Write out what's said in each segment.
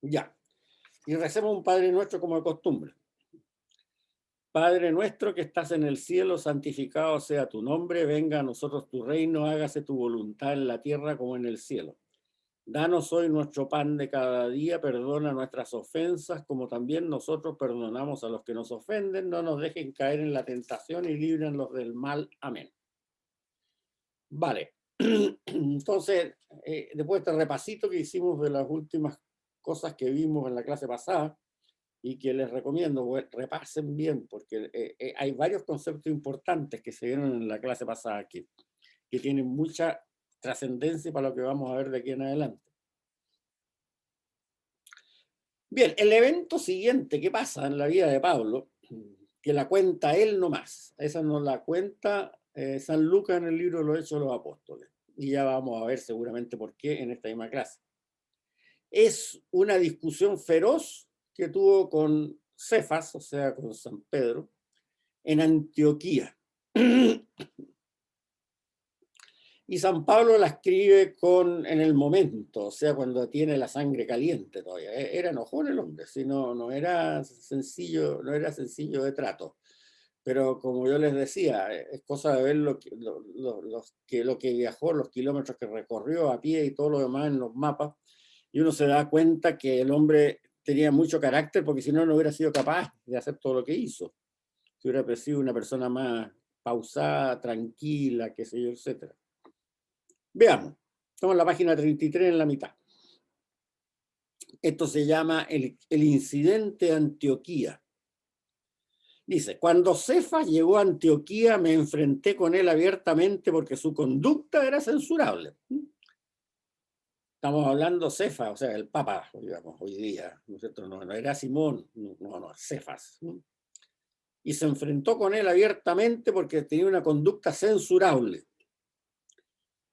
Ya. Y recemos un Padre Nuestro como de costumbre. Padre nuestro que estás en el cielo, santificado sea tu nombre, venga a nosotros tu reino, hágase tu voluntad en la tierra como en el cielo. Danos hoy nuestro pan de cada día, perdona nuestras ofensas, como también nosotros perdonamos a los que nos ofenden, no nos dejen caer en la tentación y líbranos del mal. Amén. Vale. Entonces, después de este repasito que hicimos de las últimas cosas que vimos en la clase pasada, y que les recomiendo, repasen bien, porque hay varios conceptos importantes que se vieron en la clase pasada que tienen mucha trascendencia para lo que vamos a ver de aquí en adelante. Bien, el evento siguiente que pasa en la vida de Pablo, que la cuenta él nomás, esa no la cuenta San Lucas en el libro de los Hechos de los Apóstoles, y ya vamos a ver seguramente por qué en esta misma clase. Es una discusión feroz que tuvo con Cefas, o sea, con San Pedro, en Antioquía. Y San Pablo la escribe en el momento, o sea, cuando tiene la sangre caliente todavía. Era enojón el hombre, si no era sencillo, no era sencillo de trato. Pero como yo les decía, es cosa de ver lo que viajó, los kilómetros que recorrió a pie y todo lo demás en los mapas, y uno se da cuenta que el hombre tenía mucho carácter, porque si no, no hubiera sido capaz de hacer todo lo que hizo. Si hubiera sido una persona más pausada, tranquila, qué sé yo, etcétera. Veamos, estamos en la página 33 en la mitad. Esto se llama el incidente Antioquía. Dice, cuando Cefas llegó a Antioquía me enfrenté con él abiertamente porque su conducta era censurable. Estamos hablando Cefas, o sea, el Papa, digamos, hoy día, ¿no es cierto? No era Simón, no, Cefas. Y se enfrentó con él abiertamente porque tenía una conducta censurable.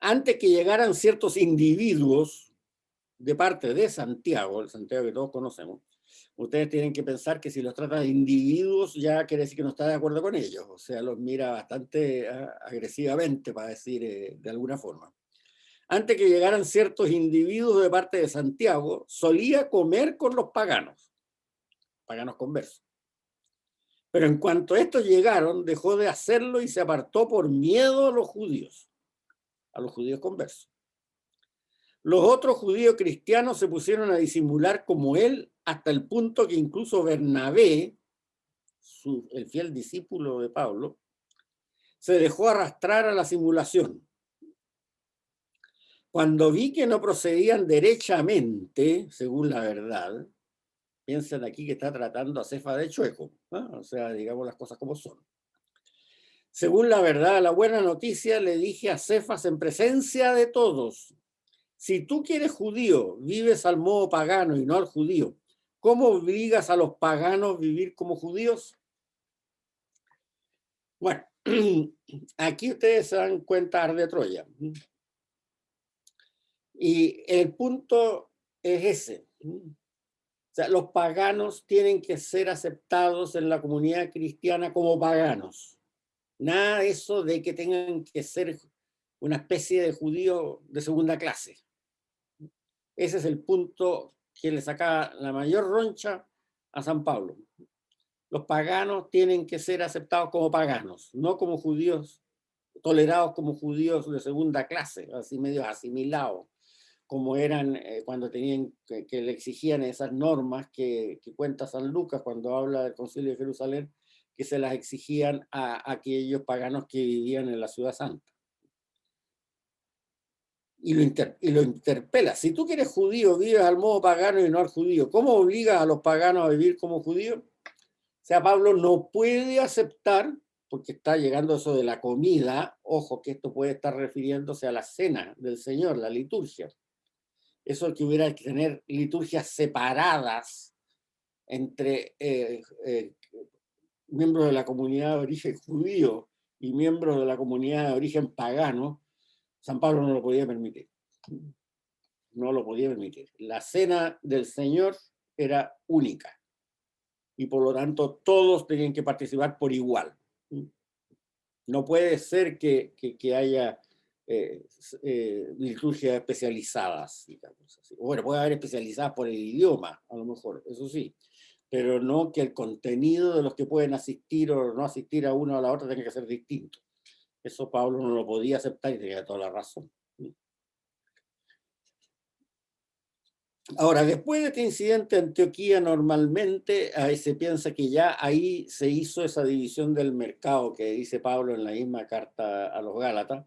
Antes que llegaran ciertos individuos de parte de Santiago, el Santiago que todos conocemos, ustedes tienen que pensar que si los trata de individuos ya quiere decir que no está de acuerdo con ellos, o sea, los mira bastante agresivamente, para decir de alguna forma. Antes que llegaran ciertos individuos de parte de Santiago, solía comer con los paganos conversos. Pero en cuanto estos llegaron, dejó de hacerlo y se apartó por miedo a los judíos conversos. Los otros judíos cristianos se pusieron a disimular como él hasta el punto que incluso Bernabé, el fiel discípulo de Pablo, se dejó arrastrar a la simulación. Cuando vi que no procedían derechamente, según la verdad, piensen aquí que está tratando a Cefas de chueco, ¿no? O sea, digamos las cosas como son. Según la verdad, la buena noticia, le dije a Cefas en presencia de todos, si tú que eres judío, vives al modo pagano y no al judío, ¿cómo obligas a los paganos a vivir como judíos? Bueno, aquí ustedes se dan cuenta de Troya. Y el punto es ese. O sea, los paganos tienen que ser aceptados en la comunidad cristiana como paganos. Nada de eso de que tengan que ser una especie de judío de segunda clase. Ese es el punto que le saca la mayor roncha a San Pablo. Los paganos tienen que ser aceptados como paganos, no como judíos, tolerados como judíos de segunda clase, así medio asimilados, como eran cuando tenían que le exigían esas normas que cuenta San Lucas cuando habla del Concilio de Jerusalén, que se las exigían a aquellos paganos que vivían en la ciudad santa. Y lo interpela. Si tú que eres judío, vives al modo pagano y no al judío, ¿cómo obligas a los paganos a vivir como judíos? O sea, Pablo no puede aceptar, porque está llegando eso de la comida, ojo que esto puede estar refiriéndose a la cena del Señor, la liturgia. Eso que hubiera que tener liturgias separadas entre miembros de la comunidad de origen judío y miembros de la comunidad de origen pagano, San Pablo no lo podía permitir. No lo podía permitir. La cena del Señor era única y por lo tanto todos tenían que participar por igual. No puede ser que haya liturgias especializadas, digamos así. Bueno, puede haber especializadas por el idioma, a lo mejor, eso sí, pero no que el contenido de los que pueden asistir o no asistir a una o a la otra tenga que ser distinto. Eso Pablo no lo podía aceptar y tenía toda la razón. Ahora, después de este incidente de Antioquía, normalmente se piensa que ya ahí se hizo esa división del mercado que dice Pablo en la misma carta a los Gálatas,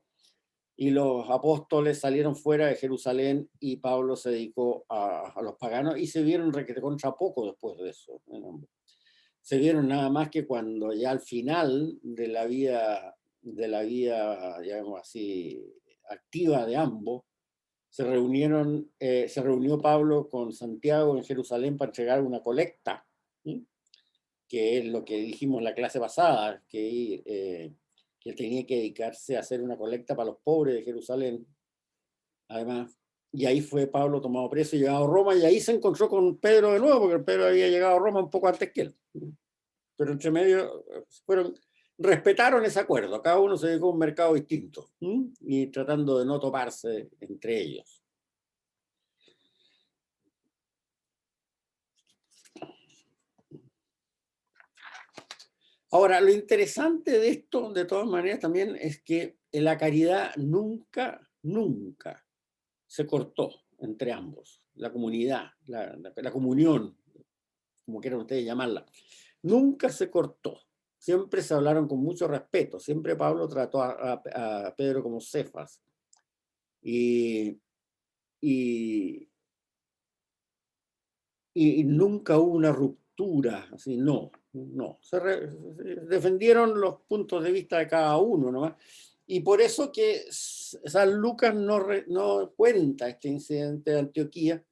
y los apóstoles salieron fuera de Jerusalén y Pablo se dedicó a los paganos y se vieron requete contra poco después de eso. Se vieron nada más que cuando ya al final de la vida, digamos así, activa de ambos, se reunió Pablo con Santiago en Jerusalén para entregar una colecta, ¿sí? Que es lo que dijimos en la clase pasada, que él tenía que dedicarse a hacer una colecta para los pobres de Jerusalén, además. Y ahí fue Pablo tomado preso y llevado a Roma, y ahí se encontró con Pedro de nuevo, porque Pedro había llegado a Roma un poco antes que él. Pero entre medio respetaron ese acuerdo, cada uno se dedicó a un mercado distinto, y tratando de no toparse entre ellos. Ahora, lo interesante de esto, de todas maneras, también es que la caridad nunca, nunca se cortó entre ambos. La comunidad, la comunión, como quieran ustedes llamarla, nunca se cortó. Siempre se hablaron con mucho respeto. Siempre Pablo trató a Pedro como Cefas. Y nunca hubo una ruptura, así, no. Se defendieron los puntos de vista de cada uno nomás. Y por eso que San Lucas no cuenta este incidente de Antioquía,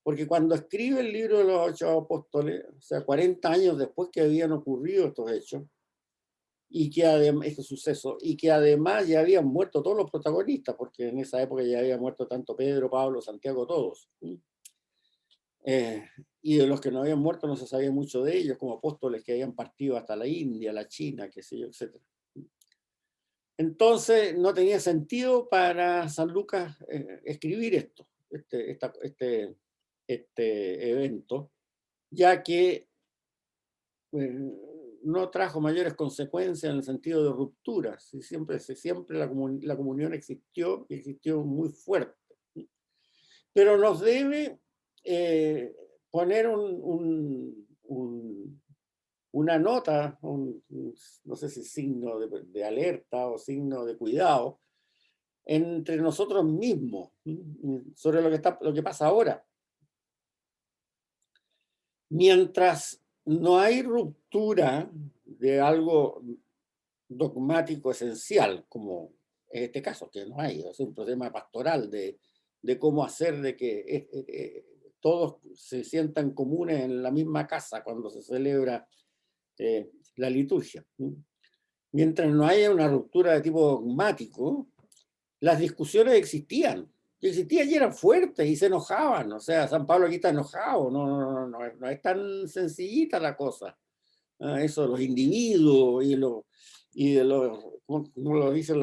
porque cuando escribe el libro de los 8 apóstoles, o sea, 40 años después que habían ocurrido estos hechos, y que además, este suceso, y que además ya habían muerto todos los protagonistas, porque en esa época ya había muerto tanto Pedro, Pablo, Santiago, todos. Y de los que no habían muerto no se sabía mucho de ellos, como apóstoles que habían partido hasta la India, la China, qué sé yo, etc. Entonces no tenía sentido para San Lucas escribir este evento, ya que no trajo mayores consecuencias en el sentido de rupturas. Siempre la comunión existió y existió muy fuerte. Pero nos debe poner una nota, no sé si signo de alerta o signo de cuidado, entre nosotros mismos, sobre lo que pasa ahora. Mientras no hay ruptura de algo dogmático esencial, como en este caso, que no hay, es un problema pastoral de cómo hacer de que todos se sientan comunes en la misma casa cuando se celebra la liturgia. Mientras no haya una ruptura de tipo dogmático, las discusiones existían y eran fuertes y se enojaban. O sea, San Pablo aquí está enojado, no es tan sencillita la cosa. Eso, los individuos y de los, como lo dicen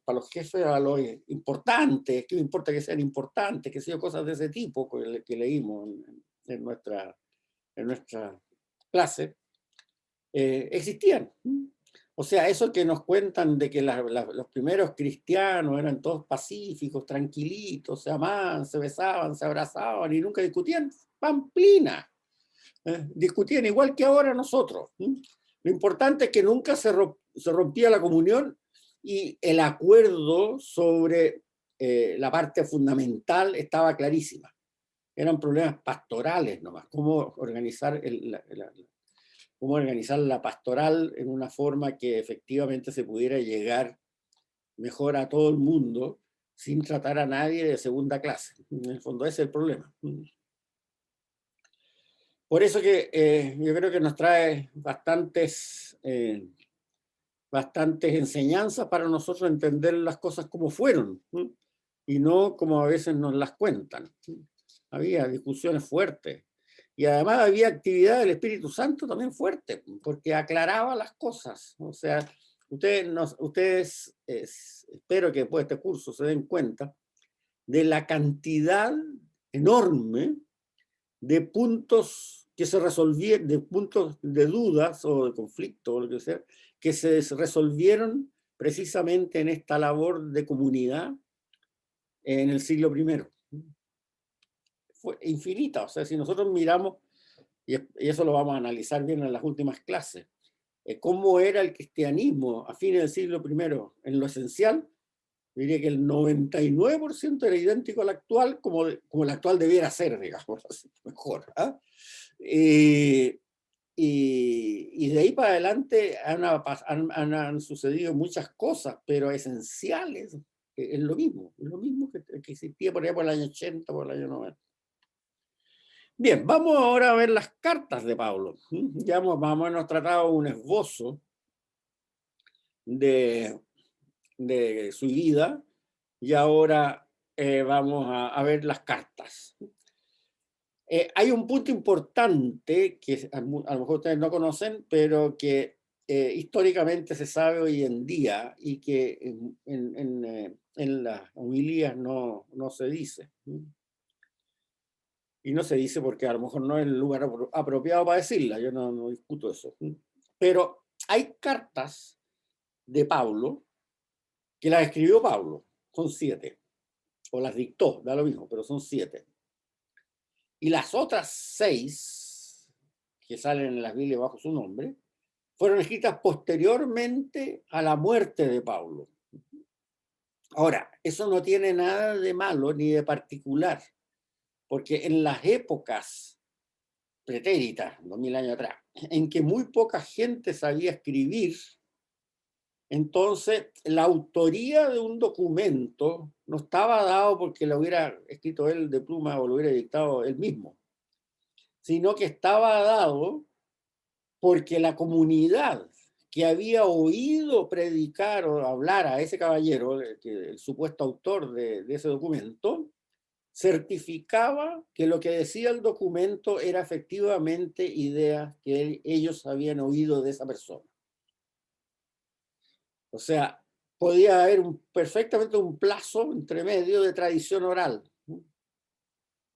para los jefes, a los importantes, que me importa que sean importantes, que sean cosas de ese tipo que leímos en nuestra clase, existían. O sea, eso que nos cuentan de que los primeros cristianos eran todos pacíficos, tranquilitos, se amaban, se besaban, se abrazaban y nunca discutían, pamplina. Discutían igual que ahora nosotros. Lo importante es que nunca se rompía la comunión y el acuerdo sobre la parte fundamental estaba clarísima. Eran problemas pastorales nomás, cómo organizar la pastoral en una forma que efectivamente se pudiera llegar mejor a todo el mundo sin tratar a nadie de segunda clase. En el fondo ese es el problema. Por eso que yo creo que nos trae bastantes enseñanzas para nosotros entender las cosas como fueron, y no como a veces nos las cuentan. Había discusiones fuertes y además había actividad del Espíritu Santo también fuerte, porque aclaraba las cosas. O sea, ustedes espero que después de este curso se den cuenta de la cantidad enorme de puntos que se resolvieron, de puntos de dudas o de conflicto o lo que sea, que se resolvieron precisamente en esta labor de comunidad en el siglo I. Fue infinita, o sea, si nosotros miramos, y eso lo vamos a analizar bien en las últimas clases, cómo era el cristianismo a fines del siglo I en lo esencial, diría que el 99% era idéntico al actual, como el actual debiera ser, digamos, así, mejor. ¿Ah? Y de ahí para adelante han sucedido muchas cosas, pero esenciales. Es lo mismo que existía por allá por el año 80, por el año 90. Bien, vamos ahora a ver las cartas de Pablo. Ya hemos tratado un esbozo de su vida y ahora vamos a ver las cartas. Hay un punto importante que a lo mejor ustedes no conocen, pero que históricamente se sabe hoy en día y que en las homilías no se dice. Y no se dice porque a lo mejor no es el lugar apropiado para decirla, yo no discuto eso. Pero hay cartas de Pablo que las escribió Pablo, son 7, o las dictó, da lo mismo, pero son 7. Y las otras 6 que salen en las Biblias bajo su nombre fueron escritas posteriormente a la muerte de Pablo. Ahora, eso no tiene nada de malo ni de particular, porque en las épocas pretéritas, 2000 años atrás, en que muy poca gente sabía escribir, entonces la autoría de un documento no estaba dado porque lo hubiera escrito él de pluma o lo hubiera dictado él mismo, sino que estaba dado porque la comunidad que había oído predicar o hablar a ese caballero, el supuesto autor de ese documento, certificaba que lo que decía el documento era efectivamente ideas que ellos habían oído de esa persona. O sea, podía haber perfectamente un plazo entre medio de tradición oral.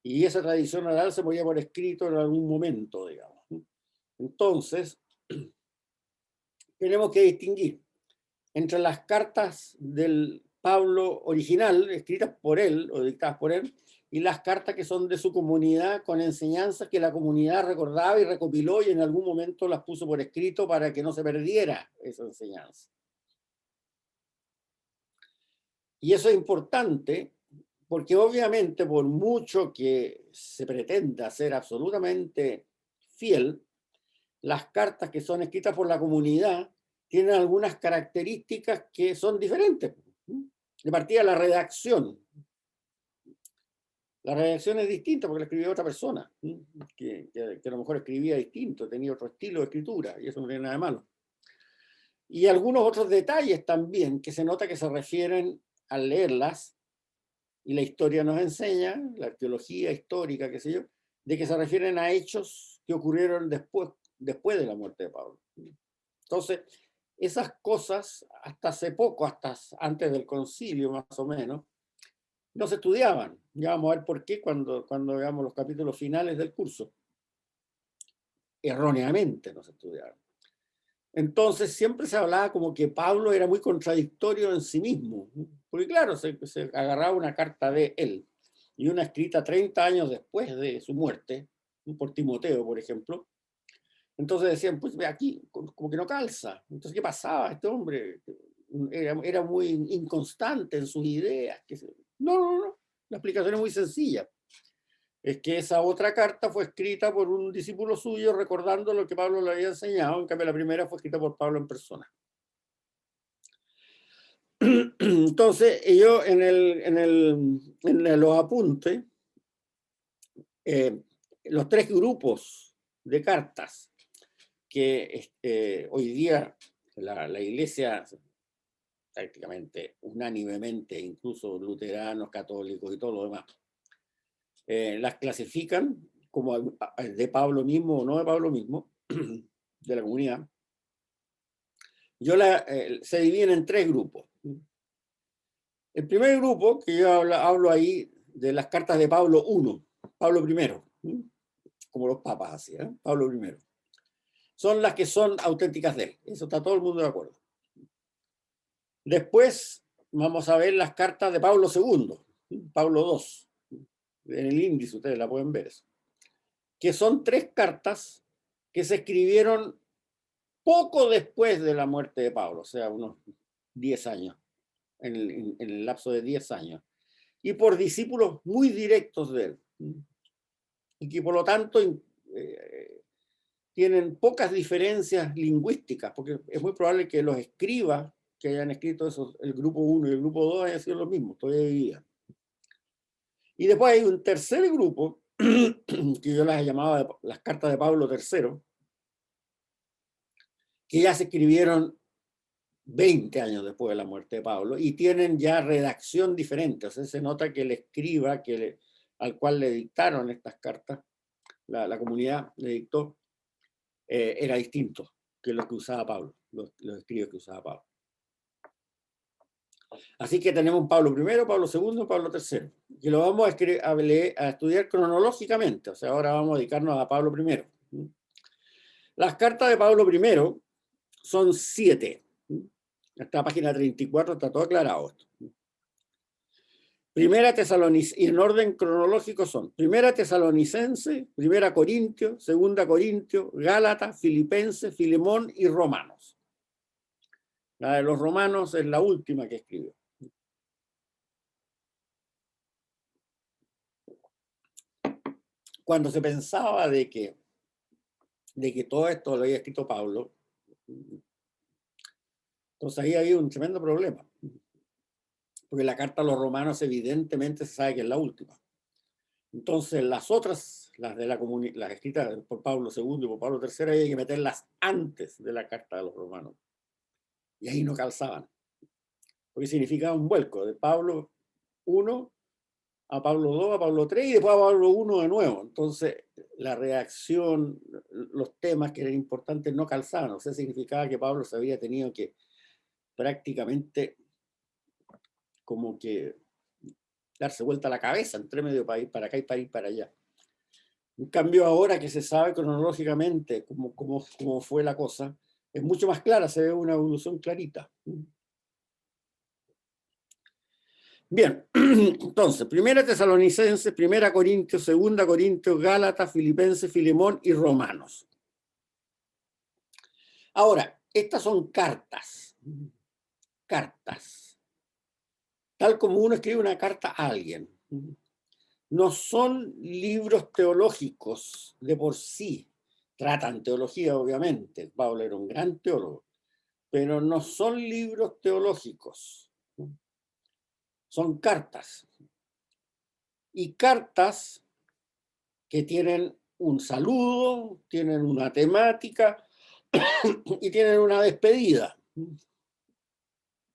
Y esa tradición oral se podía por escrito en algún momento, digamos. Entonces, tenemos que distinguir entre las cartas del Pablo original, escritas por él o dictadas por él, y las cartas que son de su comunidad con enseñanzas que la comunidad recordaba y recopiló y en algún momento las puso por escrito para que no se perdiera esa enseñanza. Y eso es importante porque obviamente por mucho que se pretenda ser absolutamente fiel, las cartas que son escritas por la comunidad tienen algunas características que son diferentes. De partida, la redacción. La redacción es distinta porque la escribió otra persona, que a lo mejor escribía distinto, tenía otro estilo de escritura, y eso no tiene nada de malo. Y algunos otros detalles también que se nota que se refieren al leerlas, y la historia nos enseña, la arqueología histórica, qué sé yo, de que se refieren a hechos que ocurrieron después de la muerte de Pablo. Entonces, esas cosas, hasta hace poco, hasta antes del concilio más o menos, no se estudiaban. Ya vamos a ver por qué cuando veamos los capítulos finales del curso. Erróneamente no se estudiaban. Entonces siempre se hablaba como que Pablo era muy contradictorio en sí mismo, porque claro, se agarraba una carta de él y una escrita 30 años después de su muerte, por Timoteo, por ejemplo. Entonces decían, pues ve aquí, como que no calza. Entonces, ¿qué pasaba? Este hombre era muy inconstante en sus ideas. No. La explicación es muy sencilla. Es que esa otra carta fue escrita por un discípulo suyo recordando lo que Pablo le había enseñado, en cambio la primera fue escrita por Pablo en persona. Entonces, ellos en los apuntes, los 3 grupos de cartas que hoy día la Iglesia, prácticamente unánimemente, incluso luteranos, católicos y todo lo demás, las clasifican como de Pablo mismo o no de Pablo mismo, de la comunidad, se dividen en tres grupos. El primer grupo, que yo hablo ahí de las cartas de Pablo I, Pablo I, como los papas así, Pablo I, son las que son auténticas de él. Eso está todo el mundo de acuerdo. Después vamos a ver las cartas de Pablo II, Pablo II, en el índice ustedes la pueden ver, que son tres cartas que se escribieron poco después de la muerte de Pablo, o sea, unos 10 años, en el lapso de 10 años, y por discípulos muy directos de él, y que por lo tanto tienen pocas diferencias lingüísticas, porque es muy probable que los escribas que hayan escrito eso, el grupo 1 y el grupo 2 hayan sido los mismos, todavía. Y después hay un tercer grupo, que yo las llamaba las cartas de Pablo III, que ya se escribieron 20 años después de la muerte de Pablo y tienen ya redacción diferente. O sea, se nota que el escriba al cual le dictaron estas cartas, la comunidad le dictó, era distinto que lo que usaba Pablo, los escribas que usaba Pablo. Así que tenemos Pablo I, Pablo II, Pablo III, que lo vamos a estudiar cronológicamente. O sea, ahora vamos a dedicarnos a Pablo I. Las cartas de Pablo I son 7. Esta página 34 está todo aclarado esto. Primera Tesalonicense, y en orden cronológico son Primera Tesalonicense, Primera Corintio, Segunda Corintio, Gálata, Filipense, Filemón y Romanos. La de los Romanos es la última que escribió. Cuando se pensaba de que todo esto lo había escrito Pablo, entonces ahí había un tremendo problema. Porque la carta a los romanos evidentemente se sabe que es la última. Entonces las otras, las escritas por Pablo II y por Pablo III, hay que meterlas antes de la carta a los romanos. Y ahí no calzaban. Porque significaba un vuelco de Pablo I a Pablo II, a Pablo III y después a Pablo I de nuevo. Entonces la reacción, los temas que eran importantes no calzaban. O sea, significaba que Pablo se había tenido que prácticamente como que darse vuelta la cabeza entre medio para ir para acá y para ir para allá. En cambio, ahora que se sabe cronológicamente cómo fue la cosa, es mucho más clara, se ve una evolución clarita. Bien, entonces, Primera Tesalonicense, Primera Corintios, Segunda Corintios, Gálatas, Filipenses, Filemón y Romanos. Ahora, estas son cartas. Cartas. Tal como uno escribe una carta a alguien. No son libros teológicos de por sí. Tratan teología, obviamente. Pablo era un gran teólogo. Pero no son libros teológicos. Son cartas. Y cartas que tienen un saludo, tienen una temática y tienen una despedida.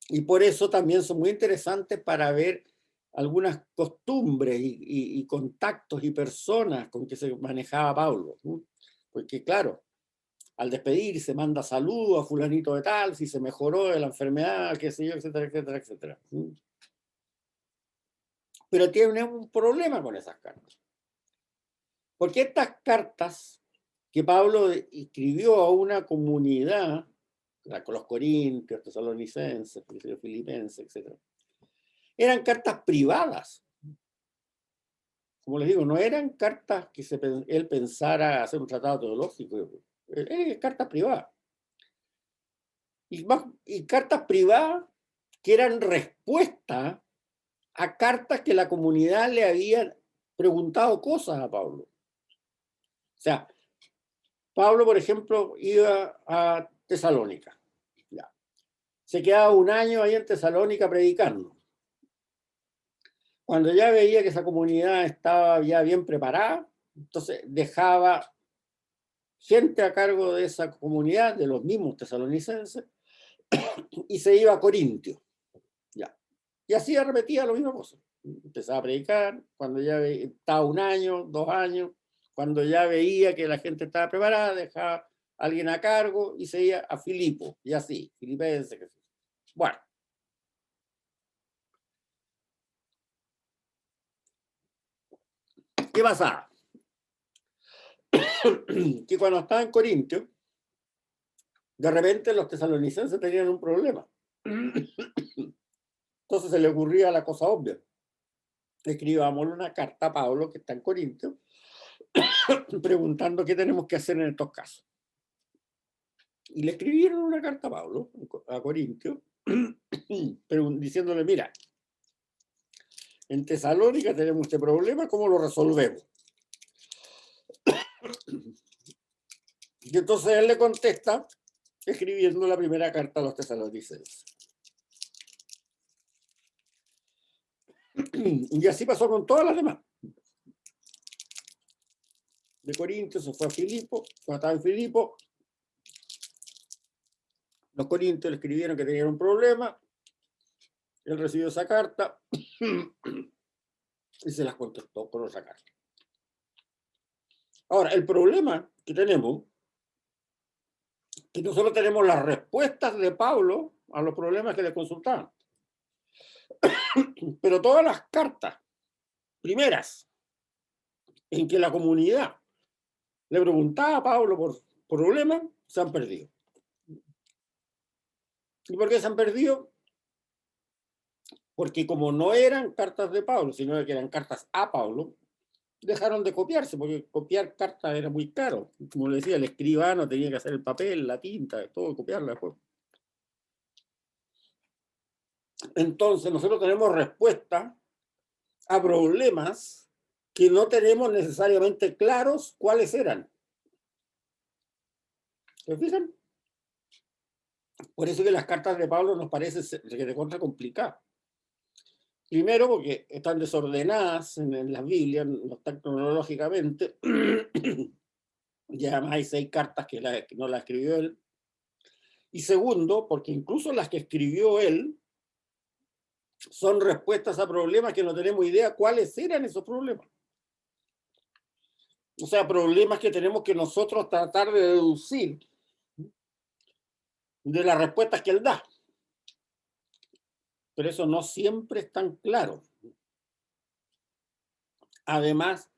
Y por eso también son muy interesantes para ver algunas costumbres y contactos y personas con que se manejaba Pablo. Porque claro, al despedirse manda saludos a fulanito de tal, si se mejoró de la enfermedad, qué sé yo, etcétera, etcétera, etcétera. Pero tiene un problema con esas cartas. Porque estas cartas que Pablo escribió a una comunidad, con los corintios, tesalonicenses, filipenses, etc., eran cartas privadas. Como les digo, no eran cartas que él pensara hacer un tratado teológico, eran cartas privadas. Y cartas privadas que eran respuesta a cartas que la comunidad le había preguntado cosas a Pablo. O sea, Pablo, por ejemplo, iba a Tesalónica. Ya. Se quedaba un año ahí en Tesalónica predicando. Cuando ya veía que esa comunidad estaba ya bien preparada, entonces dejaba gente a cargo de esa comunidad, de los mismos tesalonicenses, y se iba a Corintio. Ya. Y así repetía la misma cosa. Empezaba a predicar, cuando ya estaba un año, 2 años, cuando ya veía que la gente estaba preparada, dejaba alguien a cargo y se iba a Filipo, y así, filipense. Bueno. ¿Qué pasaba? Que cuando estaba en Corintio, de repente los tesalonicenses tenían un problema. Entonces se le ocurría la cosa obvia. Escribamos una carta a Pablo, que está en Corintio, preguntando qué tenemos que hacer en estos casos. Y le escribieron una carta a Pablo, a Corintio, diciéndole, mira, en Tesalónica tenemos este problema, ¿cómo lo resolvemos? Y entonces él le contesta escribiendo la primera carta a los tesalonicenses. Y así pasó con todas las demás. De Corinto se fue a Filipo, cuando estaba en Filipo, los corintios le escribieron que tenían un problema, él recibió esa carta y se las contestó con otra carta. Ahora, el problema que tenemos es que nosotros tenemos las respuestas de Pablo a los problemas que le consultaban. Pero todas las cartas primeras en que la comunidad le preguntaba a Pablo por problemas se han perdido. ¿Y por qué se han perdido? Porque como no eran cartas de Pablo, sino que eran cartas a Pablo, dejaron de copiarse, porque copiar cartas era muy caro. Como le decía, el escribano tenía que hacer el papel, la tinta, todo, copiarla después. Entonces, nosotros tenemos respuesta a problemas que no tenemos necesariamente claros cuáles eran. ¿Se fijan? Por eso que las cartas de Pablo nos parecen que de contra complicadas. Primero, porque están desordenadas en las Biblias, no están cronológicamente. Y además hay 6 cartas que no las escribió él. Y segundo, porque incluso las que escribió él son respuestas a problemas que no tenemos idea cuáles eran esos problemas. O sea, problemas que tenemos que nosotros tratar de deducir de las respuestas que él da. Pero eso no siempre es tan claro. Además,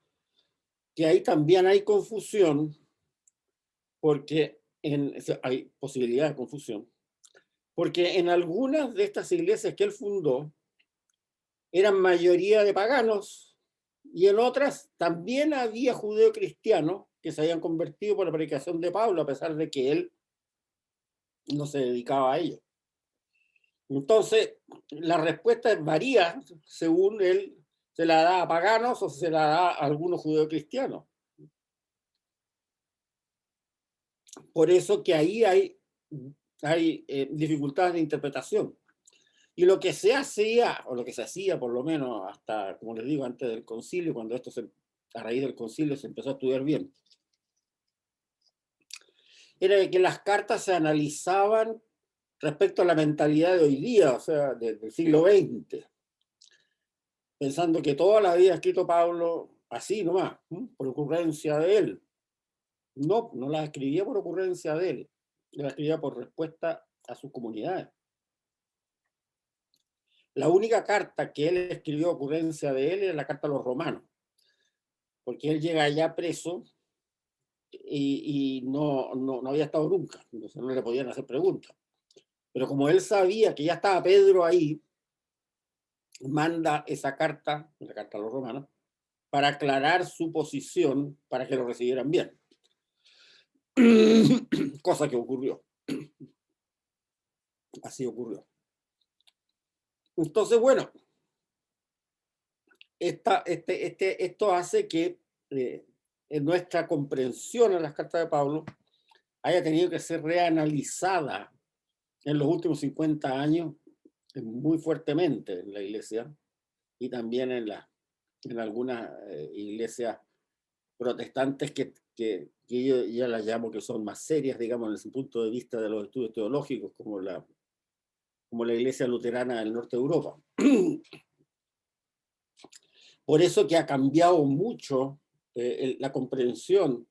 que ahí también hay confusión, porque hay posibilidad de confusión, porque en algunas de estas iglesias que él fundó eran mayoría de paganos y en otras también había judeocristianos que se habían convertido por la predicación de Pablo, a pesar de que él no se dedicaba a ello. Entonces, la respuesta varía según él se la da a paganos o se la da a algunos judeocristianos. Por eso que ahí hay dificultades de interpretación. Y lo que se hacía, o lo que se hacía por lo menos hasta, como les digo, antes del concilio, cuando a raíz del concilio se empezó a estudiar bien, era que las cartas se analizaban respecto a la mentalidad de hoy día, o sea, del siglo XX, pensando que toda la había escrito Pablo así nomás, por ocurrencia de él. No, no las escribía por ocurrencia de él, las escribía por respuesta a sus comunidades. La única carta que él escribió a ocurrencia de él era la carta a los romanos, porque él llega allá preso y no había estado nunca, entonces no le podían hacer preguntas. Pero como él sabía que ya estaba Pedro ahí, manda esa carta, la carta a los romanos, para aclarar su posición para que lo recibieran bien. Cosa que ocurrió. Así ocurrió. Entonces, bueno, esto hace que en nuestra comprensión de las cartas de Pablo haya tenido que ser reanalizada en los últimos 50 años muy fuertemente en la iglesia y también en algunas iglesias protestantes que yo ya las llamo que son más serias, digamos, desde el punto de vista de los estudios teológicos, como la iglesia luterana del norte de Europa. Por eso que ha cambiado mucho la comprensión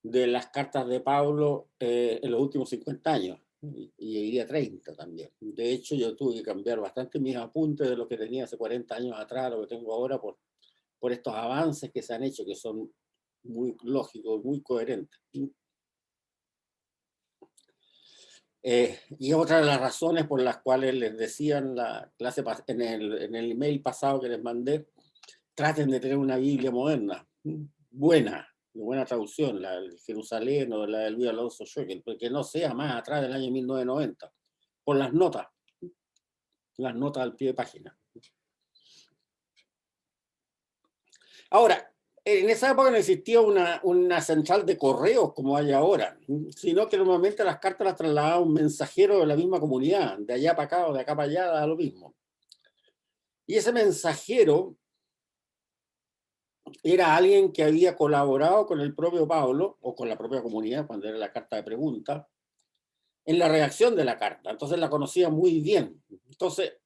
de las cartas de Pablo en los últimos 50 años, y diría 30 también. De hecho, yo tuve que cambiar bastante mis apuntes de lo que tenía hace 40 años atrás, a lo que tengo ahora, por estos avances que se han hecho, que son muy lógicos, muy coherentes. Y otra de las razones por las cuales les decía en la clase, en el email pasado que les mandé, traten de tener una Biblia moderna, buena, de buena traducción, la del Jerusalén o la de Luis Alonso Schöckel, porque no sea más atrás del año 1990, por las notas al pie de página. Ahora, en esa época no existía una central de correos como hay ahora, sino que normalmente las cartas las trasladaba un mensajero de la misma comunidad, de allá para acá o de acá para allá, da lo mismo. Y ese mensajero era alguien que había colaborado con el propio Pablo o con la propia comunidad cuando era la carta de pregunta en la redacción de la carta. Entonces la conocía muy bien. Entonces,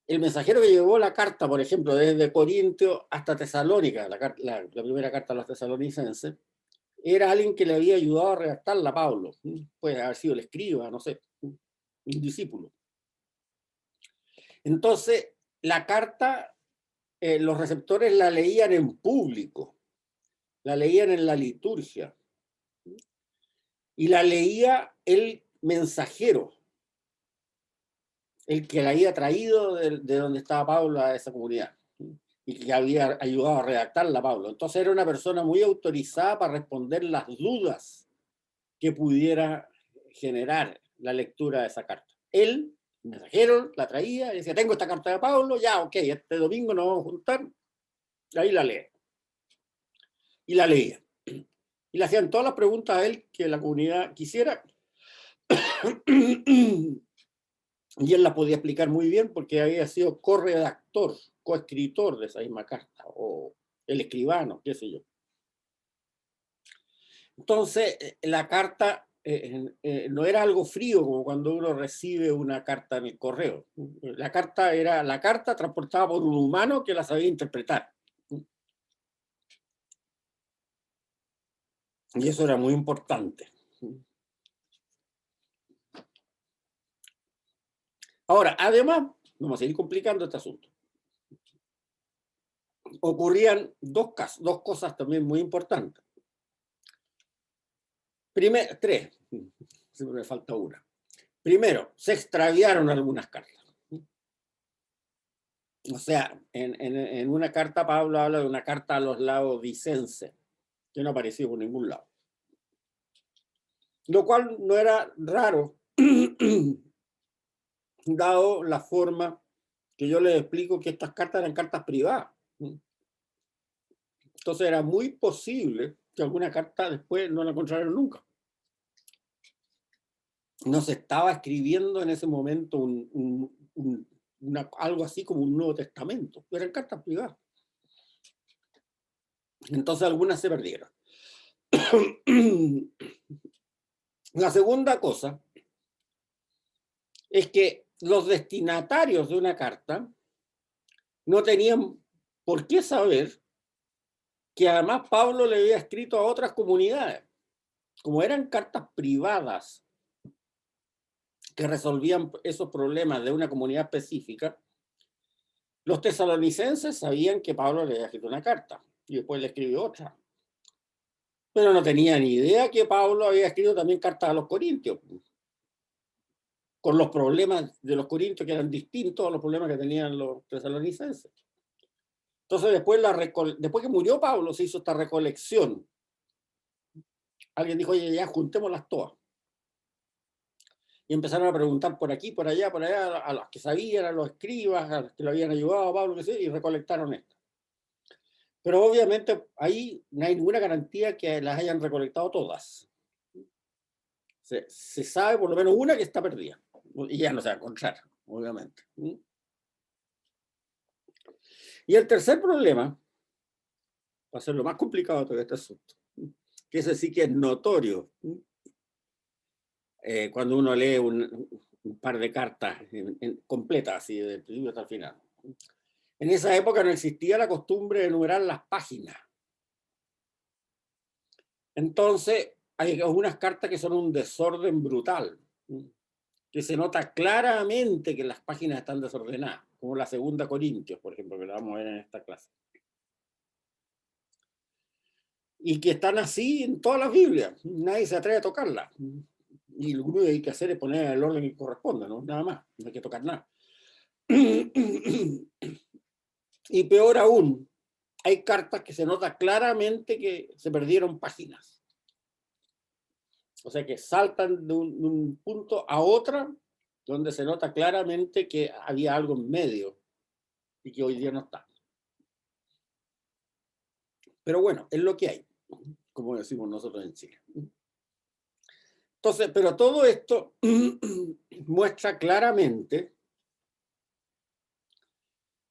el mensajero que llevó la carta, por ejemplo, desde Corintio hasta Tesalónica, la primera carta a los tesalonicenses, era alguien que le había ayudado a redactarla a Pablo. Puede haber sido el escriba, no sé, un discípulo. Entonces, la carta, los receptores la leían en público, la leían en la liturgia, y la leía el mensajero, el que la había traído de donde estaba Pablo a esa comunidad y que había ayudado a redactarla a Pablo. Entonces era una persona muy autorizada para responder las dudas que pudiera generar la lectura de esa carta. Él, el mensajero, la traía y decía, tengo esta carta de Pablo, ya, ok, este domingo nos vamos a juntar, ahí la lee. Y la leía. Y le hacían todas las preguntas a él que la comunidad quisiera. Y él la podía explicar muy bien porque había sido corredactor, coescritor de esa misma carta, o el escribano, qué sé yo. Entonces, la carta no era algo frío como cuando uno recibe una carta en el correo. La carta era la carta transportada por un humano que la sabía interpretar. Y eso era muy importante. Ahora, además, vamos a seguir complicando este asunto. Ocurrían dos cosas también muy importantes. Tres, siempre me falta una. Primero, se extraviaron algunas cartas. O sea, en una carta Pablo habla de una carta a los laodicenses, que no apareció por ningún lado. Lo cual no era raro, dado la forma que yo les explico que estas cartas eran cartas privadas. Entonces era muy posible que alguna carta después no la encontraran nunca. No se estaba escribiendo en ese momento algo así como un Nuevo Testamento, eran cartas privadas. Entonces algunas se perdieron. La segunda cosa es que los destinatarios de una carta no tenían por qué saber que además Pablo le había escrito a otras comunidades. Como eran cartas privadas que resolvían esos problemas de una comunidad específica, los tesalonicenses sabían que Pablo le había escrito una carta y después le escribió otra. Pero no tenían ni idea que Pablo había escrito también cartas a los corintios, con los problemas de los corintios que eran distintos a los problemas que tenían los tesalonicenses. Entonces después que murió Pablo se hizo esta recolección. Alguien dijo, oye, ya juntémoslas todas. Y empezaron a preguntar por aquí, por allá, a los que sabían, a los escribas, a los que lo habían ayudado a Pablo, y recolectaron esto. Pero obviamente ahí no hay ninguna garantía que las hayan recolectado todas. Se sabe por lo menos una que está perdida. Y ya no se va a encontrar, obviamente. Y el tercer problema, va a ser lo más complicado de este asunto, que ese sí que es notorio. Cuando uno lee un par de cartas completas, así, del principio hasta el final. En esa época no existía la costumbre de enumerar las páginas. Entonces, hay algunas cartas que son un desorden brutal, que se nota claramente que las páginas están desordenadas, como la segunda Corintios, por ejemplo, que la vamos a ver en esta clase. Y que están así en todas las Biblias, nadie se atreve a tocarla. Y lo único que hay que hacer es poner el orden que corresponda, ¿no? Nada más, no hay que tocar nada. Y peor aún, hay cartas que se nota claramente que se perdieron páginas. O sea, que saltan de un punto a otro, donde se nota claramente que había algo en medio y que hoy día no está. Pero bueno, es lo que hay, como decimos nosotros en Chile. Entonces, pero todo esto muestra claramente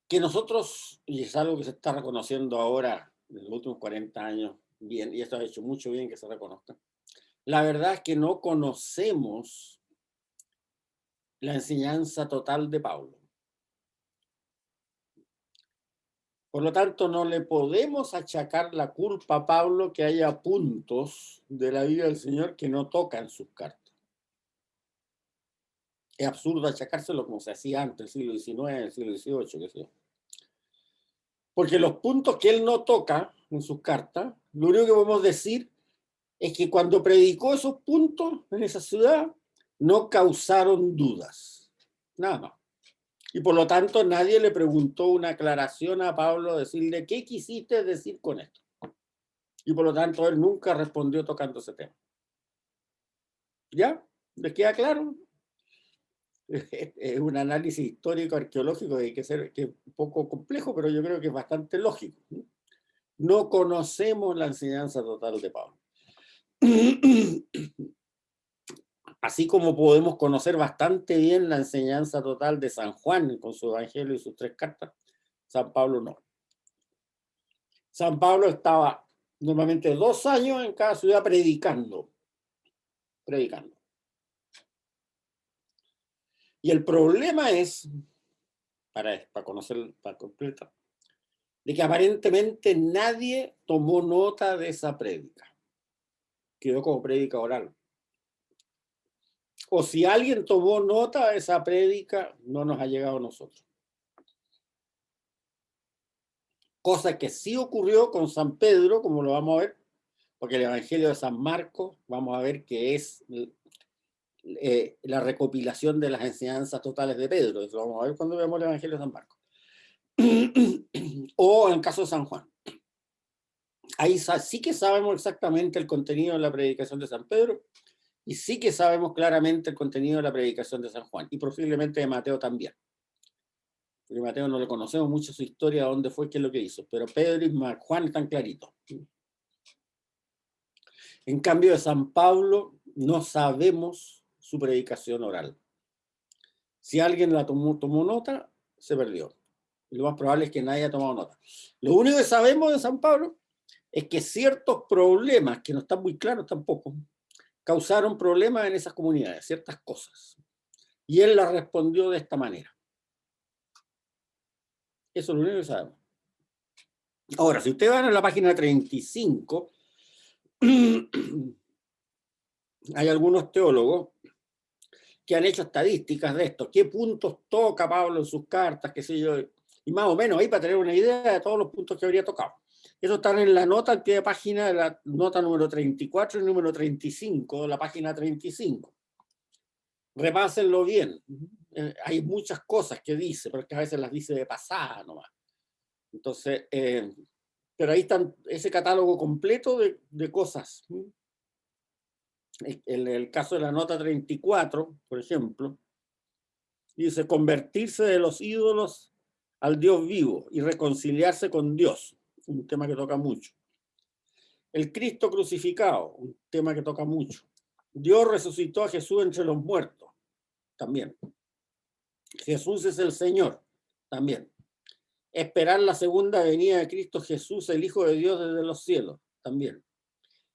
que nosotros, y es algo que se está reconociendo ahora en los últimos 40 años, bien, y esto ha hecho mucho bien que se reconozca, la verdad es que no conocemos la enseñanza total de Pablo. Por lo tanto, no le podemos achacar la culpa a Pablo que haya puntos de la vida del Señor que no tocan sus cartas. Es absurdo achacárselo como se hacía antes, el siglo XIX, el siglo XVIII, qué sé yo. Porque los puntos que él no toca en sus cartas, lo único que podemos decir es que cuando predicó esos puntos en esa ciudad, no causaron dudas. Nada más. Y por lo tanto, nadie le preguntó una aclaración a Pablo, decirle, ¿qué quisiste decir con esto? Y por lo tanto, él nunca respondió tocando ese tema. ¿Ya? ¿Les queda claro? Es un análisis histórico, arqueológico, que hay que ser que es un poco complejo, pero yo creo que es bastante lógico. No conocemos la enseñanza total de Pablo. Así como podemos conocer bastante bien la enseñanza total de San Juan con su evangelio y sus 3 cartas, San Pablo no. San Pablo estaba normalmente 2 años en cada ciudad predicando. Y el problema es, para conocer, para completar, de que aparentemente nadie tomó nota de esa prédica. Quedó como prédica oral. O si alguien tomó nota de esa prédica, no nos ha llegado a nosotros. Cosa que sí ocurrió con San Pedro, como lo vamos a ver, porque el Evangelio de San Marcos, vamos a ver que es la recopilación de las enseñanzas totales de Pedro. Eso lo vamos a ver cuando veamos el Evangelio de San Marcos. O en el caso de San Juan. Ahí sí que sabemos exactamente el contenido de la predicación de San Pedro y sí que sabemos claramente el contenido de la predicación de San Juan y posiblemente de Mateo también. Porque Mateo no le conocemos mucho su historia, dónde fue, qué es lo que hizo, pero Pedro y Juan están claritos. En cambio de San Pablo no sabemos su predicación oral. Si alguien la tomó nota, se perdió. Lo más probable es que nadie haya tomado nota. Lo único que sabemos de San Pablo es que ciertos problemas, que no están muy claros tampoco, causaron problemas en esas comunidades, ciertas cosas. Y él las respondió de esta manera. Eso es lo único que sabemos. Ahora, si ustedes van a la página 35, hay algunos teólogos que han hecho estadísticas de esto, qué puntos toca Pablo en sus cartas, qué sé yo, y más o menos ahí para tener una idea de todos los puntos que habría tocado. Eso está en la nota al pie de página de la nota número 34 y número 35 de la página 35. Repásenlo bien. Hay muchas cosas que dice, pero es que a veces las dice de pasada nomás. Entonces, pero ahí está ese catálogo completo de cosas. En el caso de la nota 34, por ejemplo, dice convertirse de los ídolos al Dios vivo y reconciliarse con Dios, un tema que toca mucho. El Cristo crucificado, un tema que toca mucho. Dios resucitó a Jesús entre los muertos, también. Jesús es el Señor, también. Esperar la segunda venida de Cristo Jesús, el Hijo de Dios desde los cielos, también.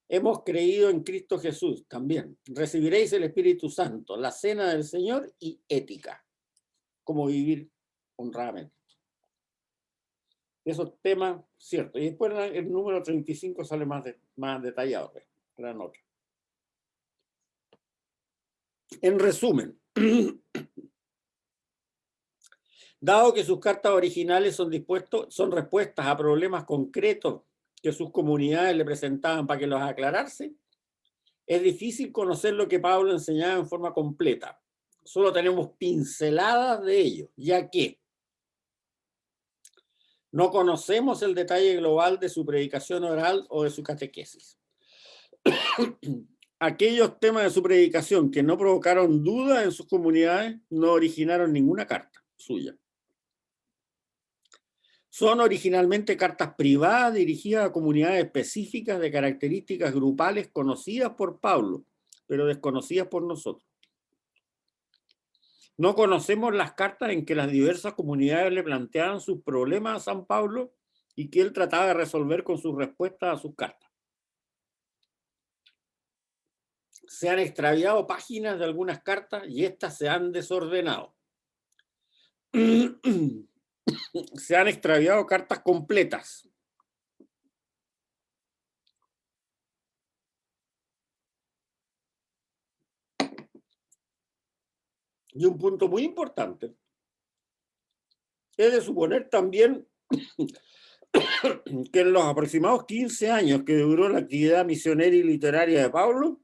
Hemos creído en Cristo Jesús, también. Recibiréis el Espíritu Santo, la cena del Señor y ética. Cómo vivir honradamente. Esos temas, cierto. Y después el número 35 sale más detallado. Gran otra. En resumen, dado que sus cartas originales son respuestas a problemas concretos que sus comunidades le presentaban para que los aclarase, es difícil conocer lo que Pablo enseñaba en forma completa. Solo tenemos pinceladas de ello, ya que no conocemos el detalle global de su predicación oral o de su catequesis. Aquellos temas de su predicación que no provocaron dudas en sus comunidades no originaron ninguna carta suya. Son originalmente cartas privadas dirigidas a comunidades específicas de características grupales conocidas por Pablo, pero desconocidas por nosotros. No conocemos las cartas en que las diversas comunidades le planteaban sus problemas a San Pablo y que él trataba de resolver con sus respuestas a sus cartas. Se han extraviado páginas de algunas cartas y estas se han desordenado. Se han extraviado cartas completas. Y un punto muy importante es de suponer también que en los aproximados 15 años que duró la actividad misionera y literaria de Pablo,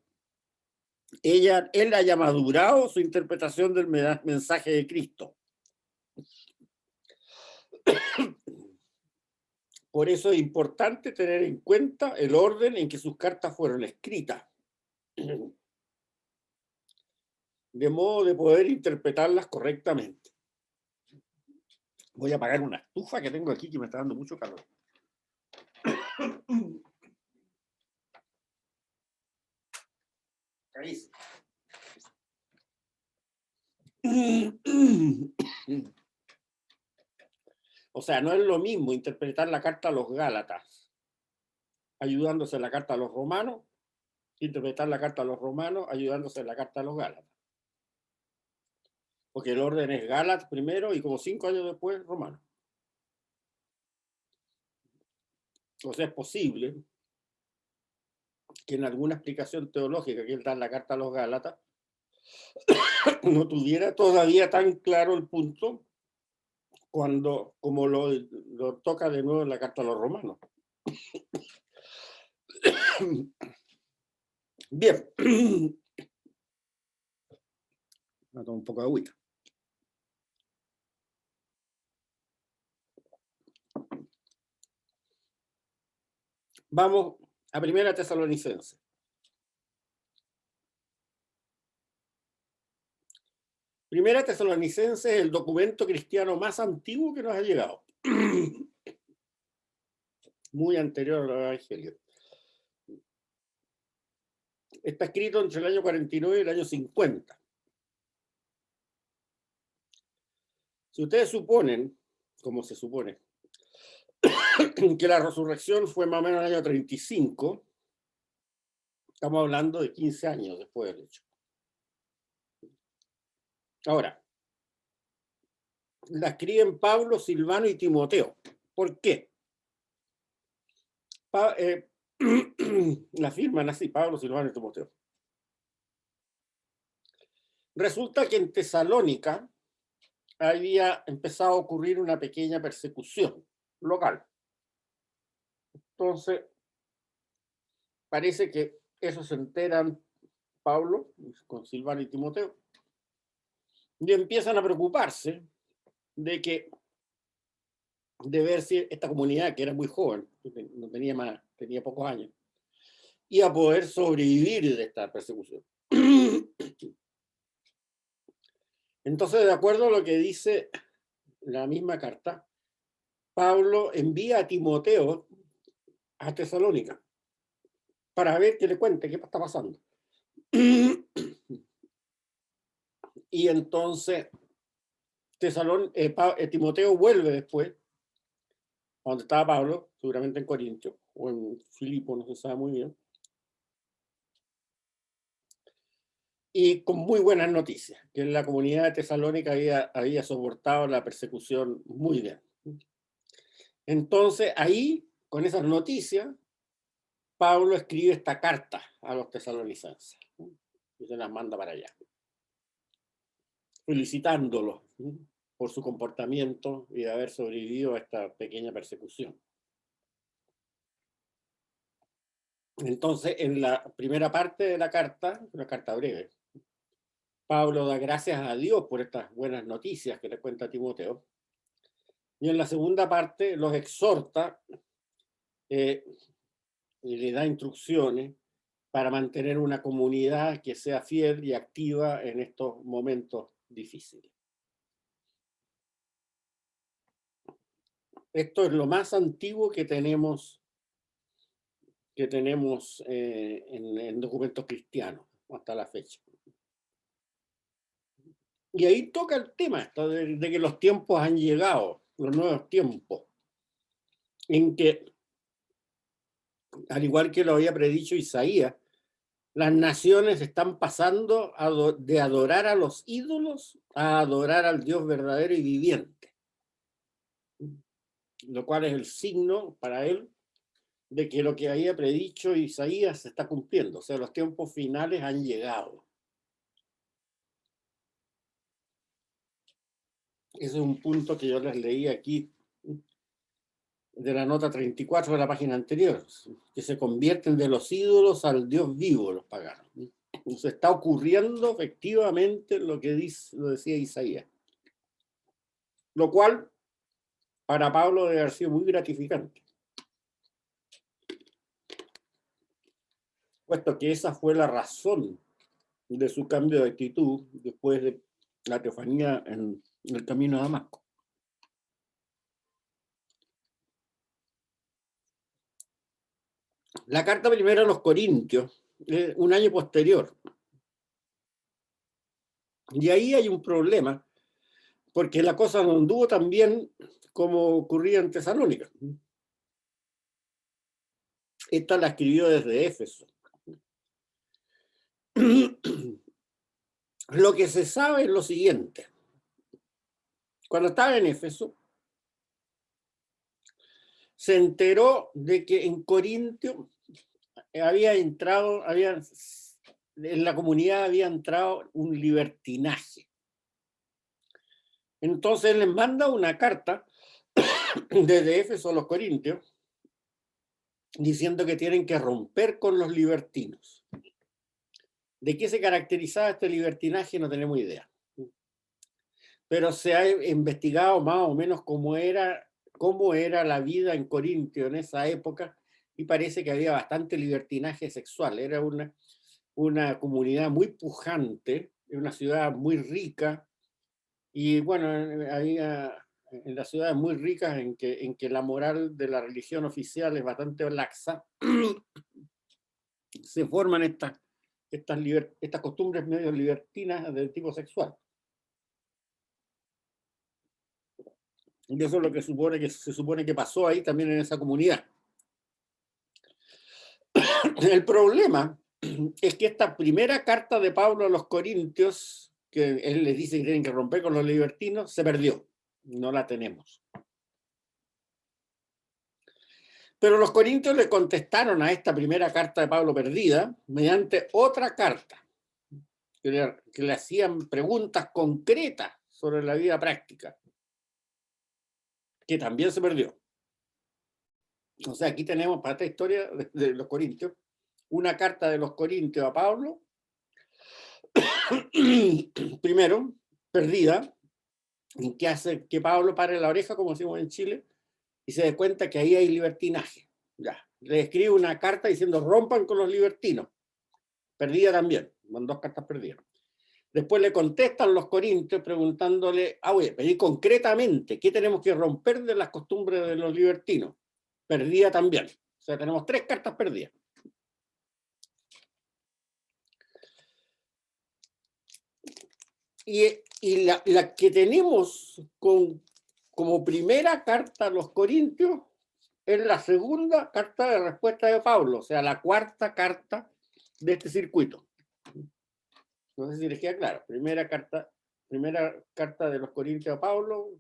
él haya madurado su interpretación del mensaje de Cristo. Por eso es importante tener en cuenta el orden en que sus cartas fueron escritas, de modo de poder interpretarlas correctamente. Voy a apagar una estufa que tengo aquí que me está dando mucho calor. Ahí. O sea, no es lo mismo interpretar la carta a los Gálatas, ayudándose en la carta a los romanos, interpretar la carta a los romanos, ayudándose en la carta a los Gálatas. Porque el orden es Gálatas primero y como 5 años después, Romanos. O sea, es posible que en alguna explicación teológica que él da en la carta a los Gálatas no tuviera todavía tan claro el punto como lo toca de nuevo en la carta a los romanos. Bien. Voy a tomar un poco de agüita. Vamos a Primera Tesalonicenses. Primera Tesalonicenses es el documento cristiano más antiguo que nos ha llegado. Muy anterior al Evangelio. Está escrito entre el año 49 y el año 50. Si ustedes suponen, como se supone, que la resurrección fue más o menos en el año 35, estamos hablando de 15 años después del hecho. Ahora, la escriben Pablo, Silvano y Timoteo. ¿Por qué? La firman así, Pablo, Silvano y Timoteo. Resulta que en Tesalónica había empezado a ocurrir una pequeña persecución local. Entonces, parece que eso se enteran Pablo con Silvano y Timoteo y empiezan a preocuparse de ver si esta comunidad, que era muy joven, no tenía pocos años, iba a poder sobrevivir de esta persecución. Entonces, de acuerdo a lo que dice la misma carta, Pablo envía a Timoteo a Tesalónica para ver que le cuente qué está pasando. Y entonces Timoteo vuelve después, a donde estaba Pablo, seguramente en Corintio, o en Filipo, no se sabe muy bien, y con muy buenas noticias, que la comunidad de Tesalónica había soportado la persecución muy bien. Entonces, ahí, con esas noticias, Pablo escribe esta carta a los tesalonicenses, ¿no? Y se las manda para allá, felicitándolos, ¿no?, por su comportamiento y de haber sobrevivido a esta pequeña persecución. Entonces, en la primera parte de la carta, una carta breve, Pablo da gracias a Dios por estas buenas noticias que le cuenta a Timoteo. Y en la segunda parte los exhorta y le da instrucciones para mantener una comunidad que sea fiel y activa en estos momentos difíciles. Esto es lo más antiguo que tenemos en documentos cristianos hasta la fecha. Y ahí toca el tema esto de que los tiempos han llegado, los nuevos tiempos, en que, al igual que lo había predicho Isaías, las naciones están pasando de adorar a los ídolos a adorar al Dios verdadero y viviente, lo cual es el signo para él de que lo que había predicho Isaías se está cumpliendo, o sea, los tiempos finales han llegado. Ese es un punto que yo les leí aquí de la nota 34 de la página anterior, que se convierten de los ídolos al Dios vivo los paganos. Se está ocurriendo efectivamente lo que lo decía Isaías, lo cual para Pablo debe haber sido muy gratificante, puesto que esa fue la razón de su cambio de actitud después de la teofanía en el camino a Damasco. La carta primera a los Corintios, un año posterior. Y ahí hay un problema, porque la cosa no anduvo tan bien como ocurría en Tesalónica. Esta la escribió desde Éfeso. Lo que se sabe es lo siguiente. Cuando estaba en Éfeso, se enteró de que en Corintio en la comunidad había entrado un libertinaje. Entonces les manda una carta desde Éfeso a los corintios diciendo que tienen que romper con los libertinos. ¿De qué se caracterizaba este libertinaje? No tenemos idea. Pero se ha investigado más o menos cómo era la vida en Corintio en esa época, y parece que había bastante libertinaje sexual. Era una comunidad muy pujante, una ciudad muy rica, y bueno, había en las ciudades muy ricas en que la moral de la religión oficial es bastante laxa, se forman estas costumbres medio libertinas de tipo sexual. Y eso es lo que se supone que pasó ahí también en esa comunidad. El problema es que esta primera carta de Pablo a los Corintios, que él les dice que tienen que romper con los libertinos, se perdió. No la tenemos. Pero los corintios le contestaron a esta primera carta de Pablo perdida mediante otra carta, que le hacían preguntas concretas sobre la vida práctica, que también se perdió. O sea, aquí tenemos para esta historia de los corintios, una carta de los corintios a Pablo, primero, perdida, en que hace que Pablo pare la oreja, como decimos en Chile, y se dé cuenta que ahí hay libertinaje. Ya. Le escribe una carta diciendo rompan con los libertinos. Perdida también, van dos cartas perdidas. Después le contestan los corintios preguntándole, oye, pedí concretamente, ¿qué tenemos que romper de las costumbres de los libertinos? Perdida también. O sea, tenemos tres cartas perdidas. Y la que tenemos como primera carta a los corintios es la segunda carta de respuesta de Pablo, o sea, la cuarta carta de este circuito. No sé si les queda claro. Primera carta de los corintios a Pablo,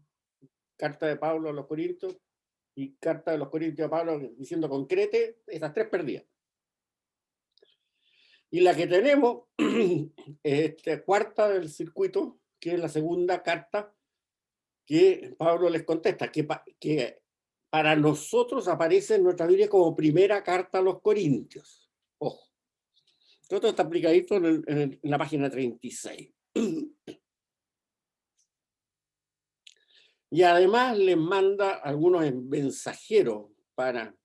carta de Pablo a los corintios y carta de los corintios a Pablo diciendo concrete, esas tres perdidas. Y la que tenemos es cuarta del circuito, que es la segunda carta que Pablo les contesta, que para nosotros aparece en nuestra Biblia como primera carta a los Corintios. Ojo, todo está aplicadito en la página 36. Y además les manda algunos mensajeros para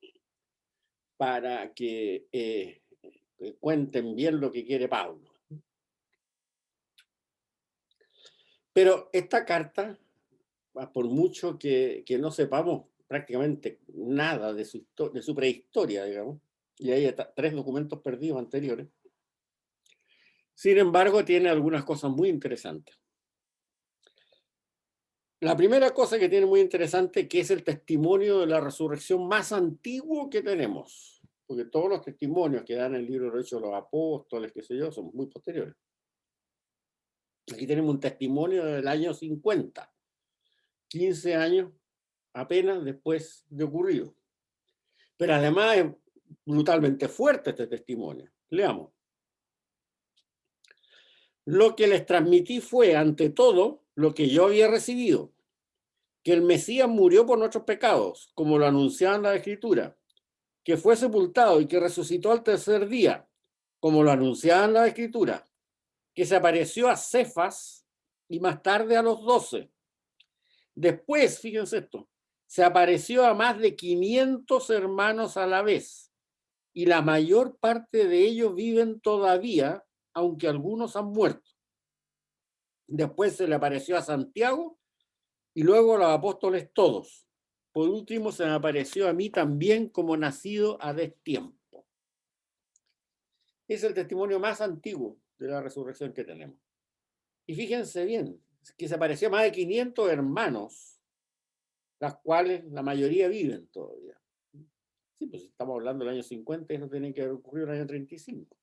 que cuenten bien lo que quiere Pablo. Pero esta carta, por mucho que no sepamos prácticamente nada de su prehistoria, digamos, y hay 3 documentos perdidos anteriores, sin embargo, tiene algunas cosas muy interesantes. La primera cosa que tiene muy interesante que es el testimonio de la resurrección más antiguo que tenemos, porque todos los testimonios que dan en el libro de los Hechos de los Apóstoles, qué sé yo, son muy posteriores. Aquí tenemos un testimonio del año 50, 15 años apenas después de ocurrido. Pero además es brutalmente fuerte este testimonio. Leamos. Lo que les transmití fue, ante todo, lo que yo había recibido, que el Mesías murió por nuestros pecados, como lo anunciaban la Escritura, que fue sepultado y que resucitó al tercer día, como lo anunciaban la Escritura, que se apareció a Cefas y más tarde a los 12. Después, fíjense esto, se apareció a más de 500 hermanos a la vez, y la mayor parte de ellos viven todavía, aunque algunos han muerto. Después se le apareció a Santiago y luego a los apóstoles todos. Por último, se me apareció a mí también como nacido a destiempo. Es el testimonio más antiguo de la resurrección que tenemos. Y fíjense bien, que se apareció a más de 500 hermanos, las cuales la mayoría viven todavía. Sí, pues estamos hablando del año 50 y eso tiene que haber ocurrido en el año 35.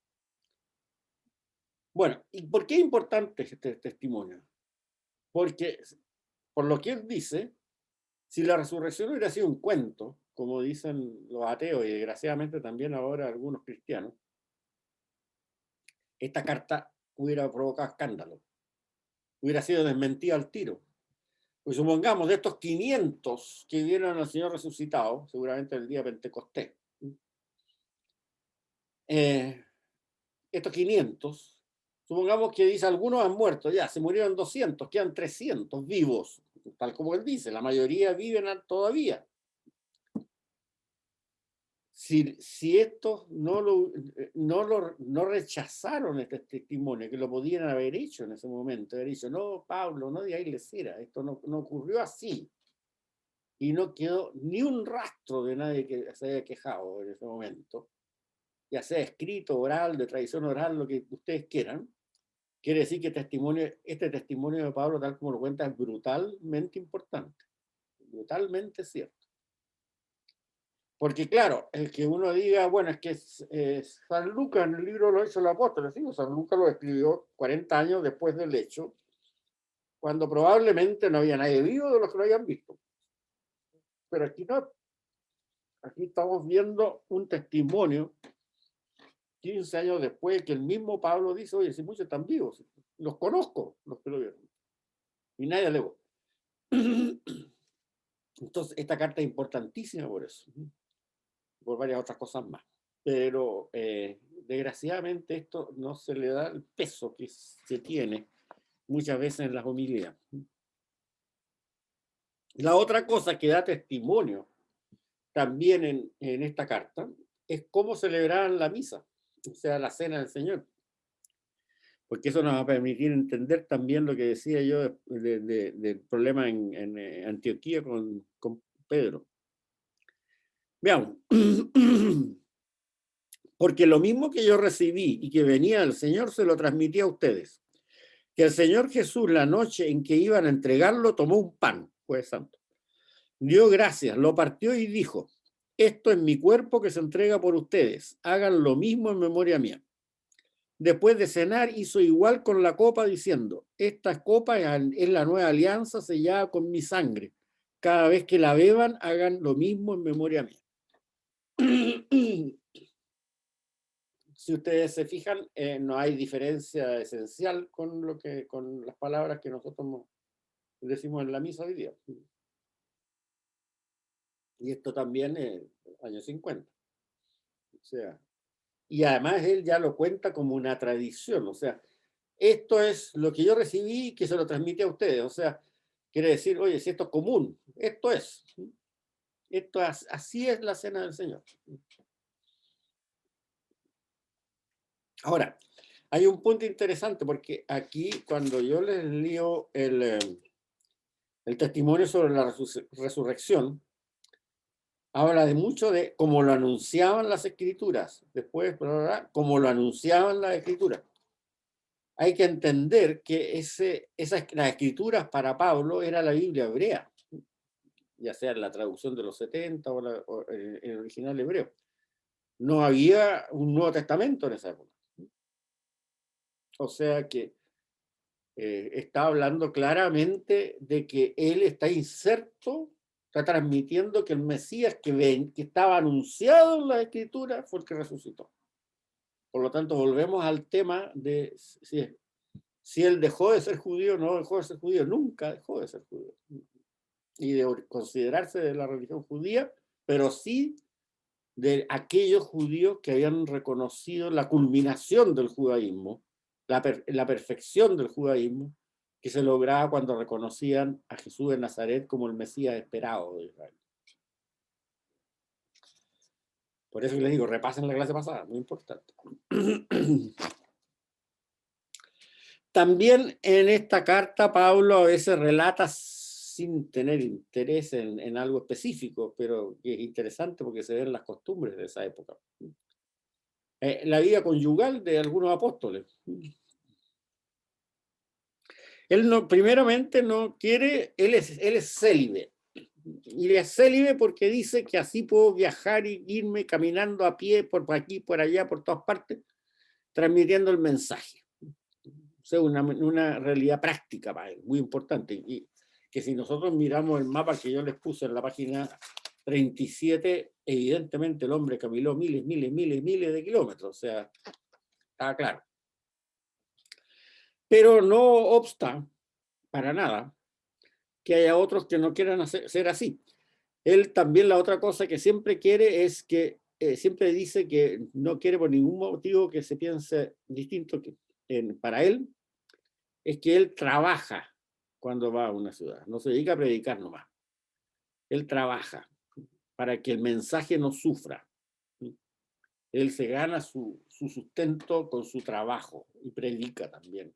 Bueno, ¿y por qué es importante este testimonio? Porque, por lo que él dice, si la resurrección hubiera sido un cuento, como dicen los ateos y desgraciadamente también ahora algunos cristianos, esta carta hubiera provocado escándalo, hubiera sido desmentida al tiro. Pues supongamos de estos 500 que vieron al Señor resucitado, seguramente el día de Pentecostés, estos 500, supongamos que dice algunos han muerto, ya se murieron 200, quedan 300 vivos, tal como él dice, la mayoría viven todavía. Si estos no rechazaron este testimonio, que lo podían haber hecho en ese momento, haber dicho, no, Pablo, no digáis lesera, esto no ocurrió así. Y no quedó ni un rastro de nadie que se haya quejado en ese momento, ya sea escrito, oral, de tradición oral, lo que ustedes quieran. Quiere decir que este testimonio de Pablo, tal como lo cuenta, es brutalmente importante, brutalmente cierto. Porque claro, el que uno diga, bueno, es que San Lucas en el libro lo hizo el apóstol, ¿sí? San Lucas lo escribió 40 años después del hecho, cuando probablemente no había nadie vivo de los que lo hayan visto. Pero aquí no, aquí estamos viendo un testimonio 15 años después que el mismo Pablo dice, oye, si muchos están vivos, los conozco, los que lo vieron. Y nadie alegó. Entonces, esta carta es importantísima por eso, por varias otras cosas más. Pero desgraciadamente esto no se le da el peso que se tiene muchas veces en las homilías. La otra cosa que da testimonio también en esta carta es cómo celebraban la misa, o sea, la cena del Señor. Porque eso nos va a permitir entender también lo que decía yo del problema en Antioquía con Pedro. Veamos. Porque lo mismo que yo recibí y que venía del Señor, se lo transmití a ustedes. Que el Señor Jesús, la noche en que iban a entregarlo, tomó un pan, Jueves Santo. Dio gracias, lo partió y dijo, esto es mi cuerpo que se entrega por ustedes. Hagan lo mismo en memoria mía. Después de cenar, hizo igual con la copa, diciendo, esta copa es la nueva alianza sellada con mi sangre. Cada vez que la beban, hagan lo mismo en memoria mía. si ustedes se fijan, no hay diferencia esencial con las palabras que nosotros decimos en la misa hoy día. Y esto también es años 50. O sea, y además él ya lo cuenta como una tradición. O sea, esto es lo que yo recibí que se lo transmite a ustedes. O sea, quiere decir, oye, si esto es común, esto es. Así es la cena del Señor. Ahora, hay un punto interesante porque aquí cuando yo les leo el testimonio sobre la resurrección, habla de mucho de cómo lo anunciaban las escrituras, después, como lo anunciaban las escrituras. Hay que entender que las escrituras para Pablo era la Biblia hebrea, ya sea en la traducción de los 70 o en el original hebreo. No había un Nuevo Testamento en esa época. O sea que está hablando claramente de que él está inserto, está transmitiendo que el Mesías que estaba anunciado en la Escritura fue el que resucitó. Por lo tanto, volvemos al tema de si él dejó de ser judío o no dejó de ser judío. Nunca dejó de ser judío. Y de considerarse de la religión judía, pero sí de aquellos judíos que habían reconocido la culminación del judaísmo, la perfección del judaísmo, que se lograba cuando reconocían a Jesús de Nazaret como el Mesías esperado de Israel. Por eso les digo, repasen la clase pasada, muy importante. También en esta carta Pablo a veces relata sin tener interés en algo específico, pero que es interesante porque se ven las costumbres de esa época. La vida conyugal de algunos apóstoles. Él no, primeramente no quiere, él es célibe. Y es célibe porque dice que así puedo viajar y irme caminando a pie por aquí, por allá, por todas partes, transmitiendo el mensaje. O sea, una realidad práctica para él, muy importante. Y que si nosotros miramos el mapa que yo les puse en la página 37, evidentemente el hombre caminó miles de kilómetros. O sea, está claro. Pero no obsta para nada que haya otros que no quieran ser así. Él también la otra cosa que siempre quiere es que, siempre dice que no quiere por ningún motivo que se piense distinto para él, es que él trabaja cuando va a una ciudad, no se dedica a predicar nomás. Él trabaja para que el mensaje no sufra. Él se gana su sustento con su trabajo y predica también.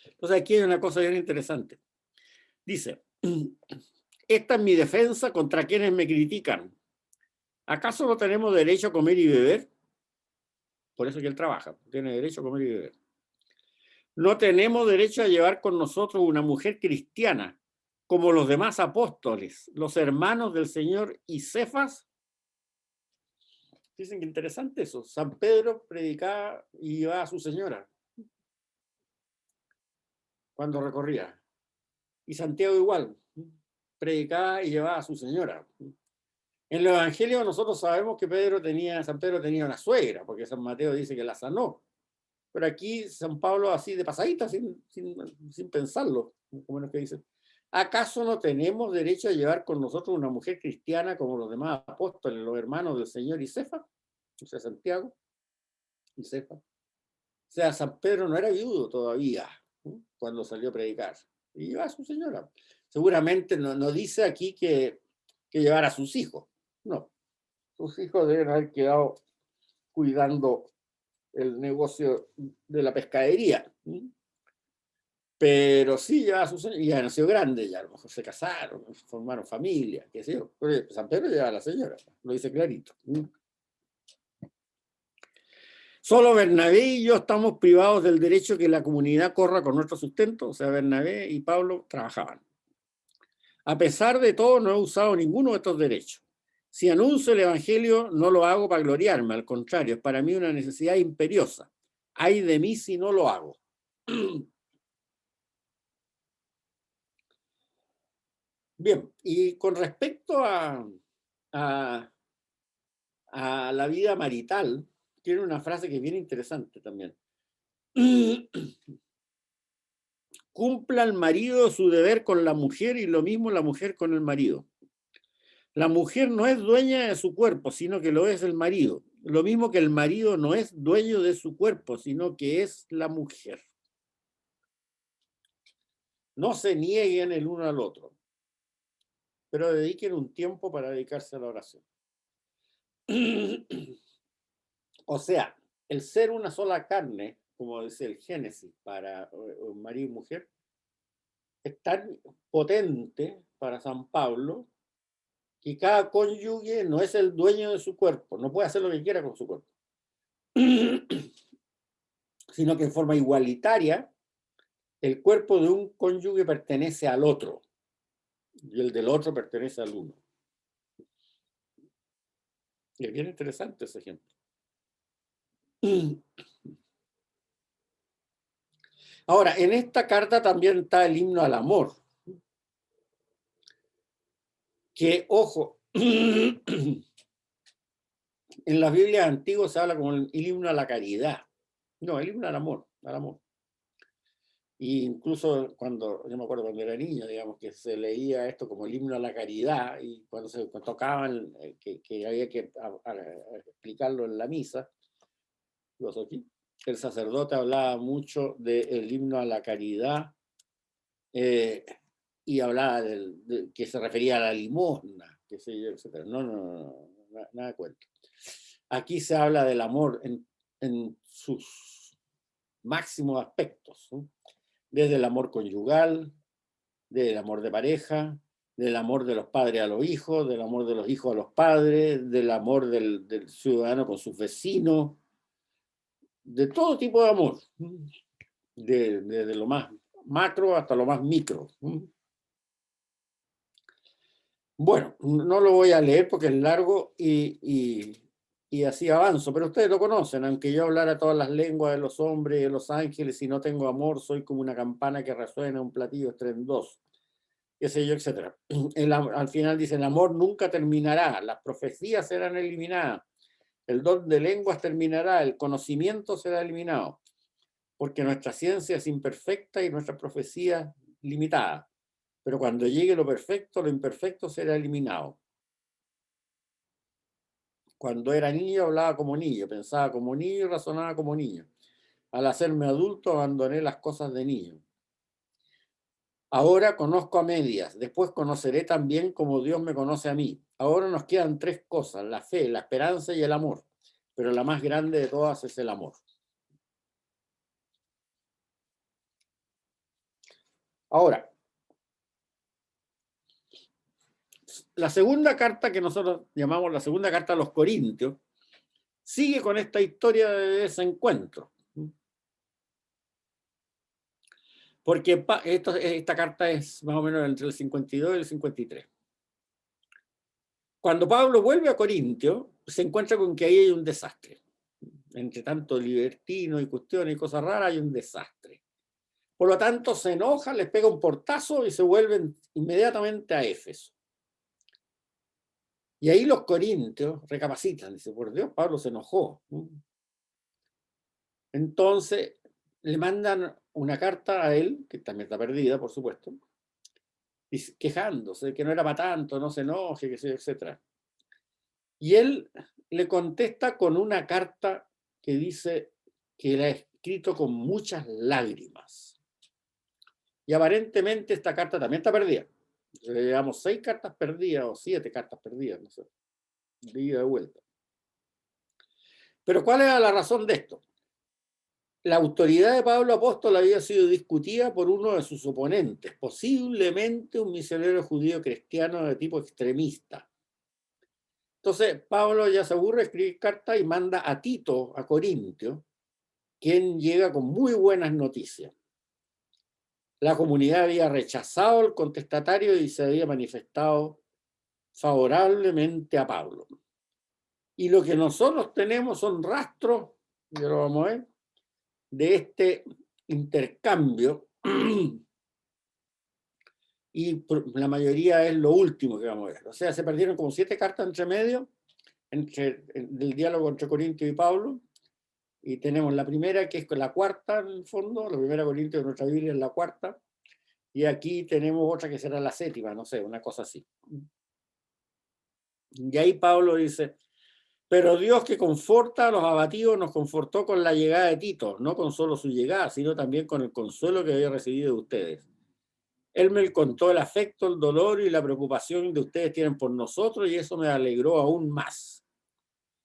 Entonces aquí hay una cosa bien interesante. Dice, esta es mi defensa contra quienes me critican. ¿Acaso no tenemos derecho a comer y beber? Por eso que él trabaja, tiene derecho a comer y beber. No tenemos derecho a llevar con nosotros una mujer cristiana, como los demás apóstoles, los hermanos del Señor y Cefas. Dicen que interesante eso. San Pedro predicaba y llevaba a su señora cuando recorría. Y Santiago igual, predicaba y llevaba a su señora. En los evangelios nosotros sabemos que San Pedro tenía una suegra, porque San Mateo dice que la sanó. Pero aquí San Pablo así de pasadita, sin pensarlo, como los que dicen. ¿Acaso no tenemos derecho a llevar con nosotros una mujer cristiana como los demás apóstoles, los hermanos del Señor y Cefas? O sea, Santiago y Cefas. O sea, San Pedro no era viudo todavía, ¿no?, cuando salió a predicar. Y lleva a su señora. Seguramente no dice aquí que llevar a sus hijos. No. Sus hijos deben haber quedado cuidando el negocio de la pescadería. Pero sí, ya nació grande, ya a lo mejor se casaron, formaron familia, qué sé yo. Pero San Pedro lleva a la señora, lo dice clarito. Solo Bernabé y yo estamos privados del derecho que la comunidad corra con nuestro sustento. O sea, Bernabé y Pablo trabajaban. A pesar de todo, no he usado ninguno de estos derechos. Si anuncio el evangelio, no lo hago para gloriarme, al contrario, es para mí una necesidad imperiosa. Ay de mí si no lo hago. Bien, y con respecto a a la vida marital, tiene una frase que es bien interesante también. Cumpla el marido su deber con la mujer y lo mismo la mujer con el marido. La mujer no es dueña de su cuerpo, sino que lo es el marido. Lo mismo que el marido no es dueño de su cuerpo, sino que es la mujer. No se nieguen el uno al otro, pero dediquen un tiempo para dedicarse a la oración. O sea, el ser una sola carne, como dice el Génesis para marido y mujer, es tan potente para San Pablo que cada cónyuge no es el dueño de su cuerpo, no puede hacer lo que quiera con su cuerpo, sino que en forma igualitaria el cuerpo de un cónyuge pertenece al otro y el del otro pertenece al uno. Y es bien interesante ese ejemplo. Ahora, en esta carta también está el himno al amor, que, ojo, en las Biblias antiguas se habla como el himno a la caridad. No, el himno al amor, al amor. Y incluso cuando, yo me acuerdo cuando era niño, digamos, que se leía esto como el himno a la caridad, y cuando se tocaban, que había que explicarlo en la misa, el sacerdote hablaba mucho del himno a la caridad, y hablaba que se refería a la limosna, qué sé yo, etc. No, nada de cuento. Aquí se habla del amor en sus máximos aspectos, ¿no? Desde el amor conyugal, del amor de pareja, del amor de los padres a los hijos, del amor de los hijos a los padres, del amor del ciudadano con sus vecinos, de todo tipo de amor, desde lo más macro hasta lo más micro. Bueno, no lo voy a leer porque es largo y así avanzo, pero ustedes lo conocen, aunque yo hablara todas las lenguas de los hombres y de los ángeles, si no tengo amor, soy como una campana que resuena, un platillo estrendoso, qué sé yo, etc. Al final dice, el amor nunca terminará, las profecías serán eliminadas, el don de lenguas terminará, el conocimiento será eliminado, porque nuestra ciencia es imperfecta y nuestra profecía limitada. Pero cuando llegue lo perfecto, lo imperfecto será eliminado. Cuando era niño hablaba como niño, pensaba como niño y razonaba como niño. Al hacerme adulto abandoné las cosas de niño. Ahora conozco a medias, después conoceré también como Dios me conoce a mí. Ahora nos quedan tres cosas, la fe, la esperanza y el amor, pero la más grande de todas es el amor. Ahora, la segunda carta que nosotros llamamos la segunda carta a los Corintios, sigue con esta historia de desencuentro. Porque esta carta es más o menos entre el 52 y el 53. Cuando Pablo vuelve a Corintio, se encuentra con que ahí hay un desastre. Entre tanto libertino y cuestiones y cosas raras, hay un desastre. Por lo tanto, se enoja, les pega un portazo y se vuelven inmediatamente a Éfeso. Y ahí los corintios recapacitan, dice, por Dios, Pablo se enojó. Entonces, le mandan una carta a él, que también está perdida, por supuesto, quejándose, que no era para tanto, no se enoje, que sea, etc. Y él le contesta con una carta que dice que la ha escrito con muchas lágrimas. Y aparentemente esta carta también está perdida. Le llevamos 6 cartas perdidas o 7 cartas perdidas, no sé, de ida y de vuelta. Pero ¿cuál era la razón de esto? La autoridad de Pablo Apóstol había sido discutida por uno de sus oponentes, posiblemente un misionero judío cristiano de tipo extremista. Entonces, Pablo ya se aburre de escribir cartas y manda a Tito, a Corintio, quien llega con muy buenas noticias. La comunidad había rechazado el contestatario y se había manifestado favorablemente a Pablo. Y lo que nosotros tenemos son rastros, ya lo vamos a ver, de este intercambio, y la mayoría es lo último que vamos a ver. O sea, se perdieron como 7 cartas entre medio, del diálogo entre Corintio y Pablo, y tenemos la primera, que es la cuarta en el fondo, la primera Corintio de nuestra Biblia es la cuarta, y aquí tenemos otra que será la séptima, no sé, una cosa así. Y ahí Pablo dice, pero Dios que conforta a los abatidos nos confortó con la llegada de Tito, no con solo su llegada, sino también con el consuelo que había recibido de ustedes. Él me contó el afecto, el dolor y la preocupación que ustedes tienen por nosotros y eso me alegró aún más.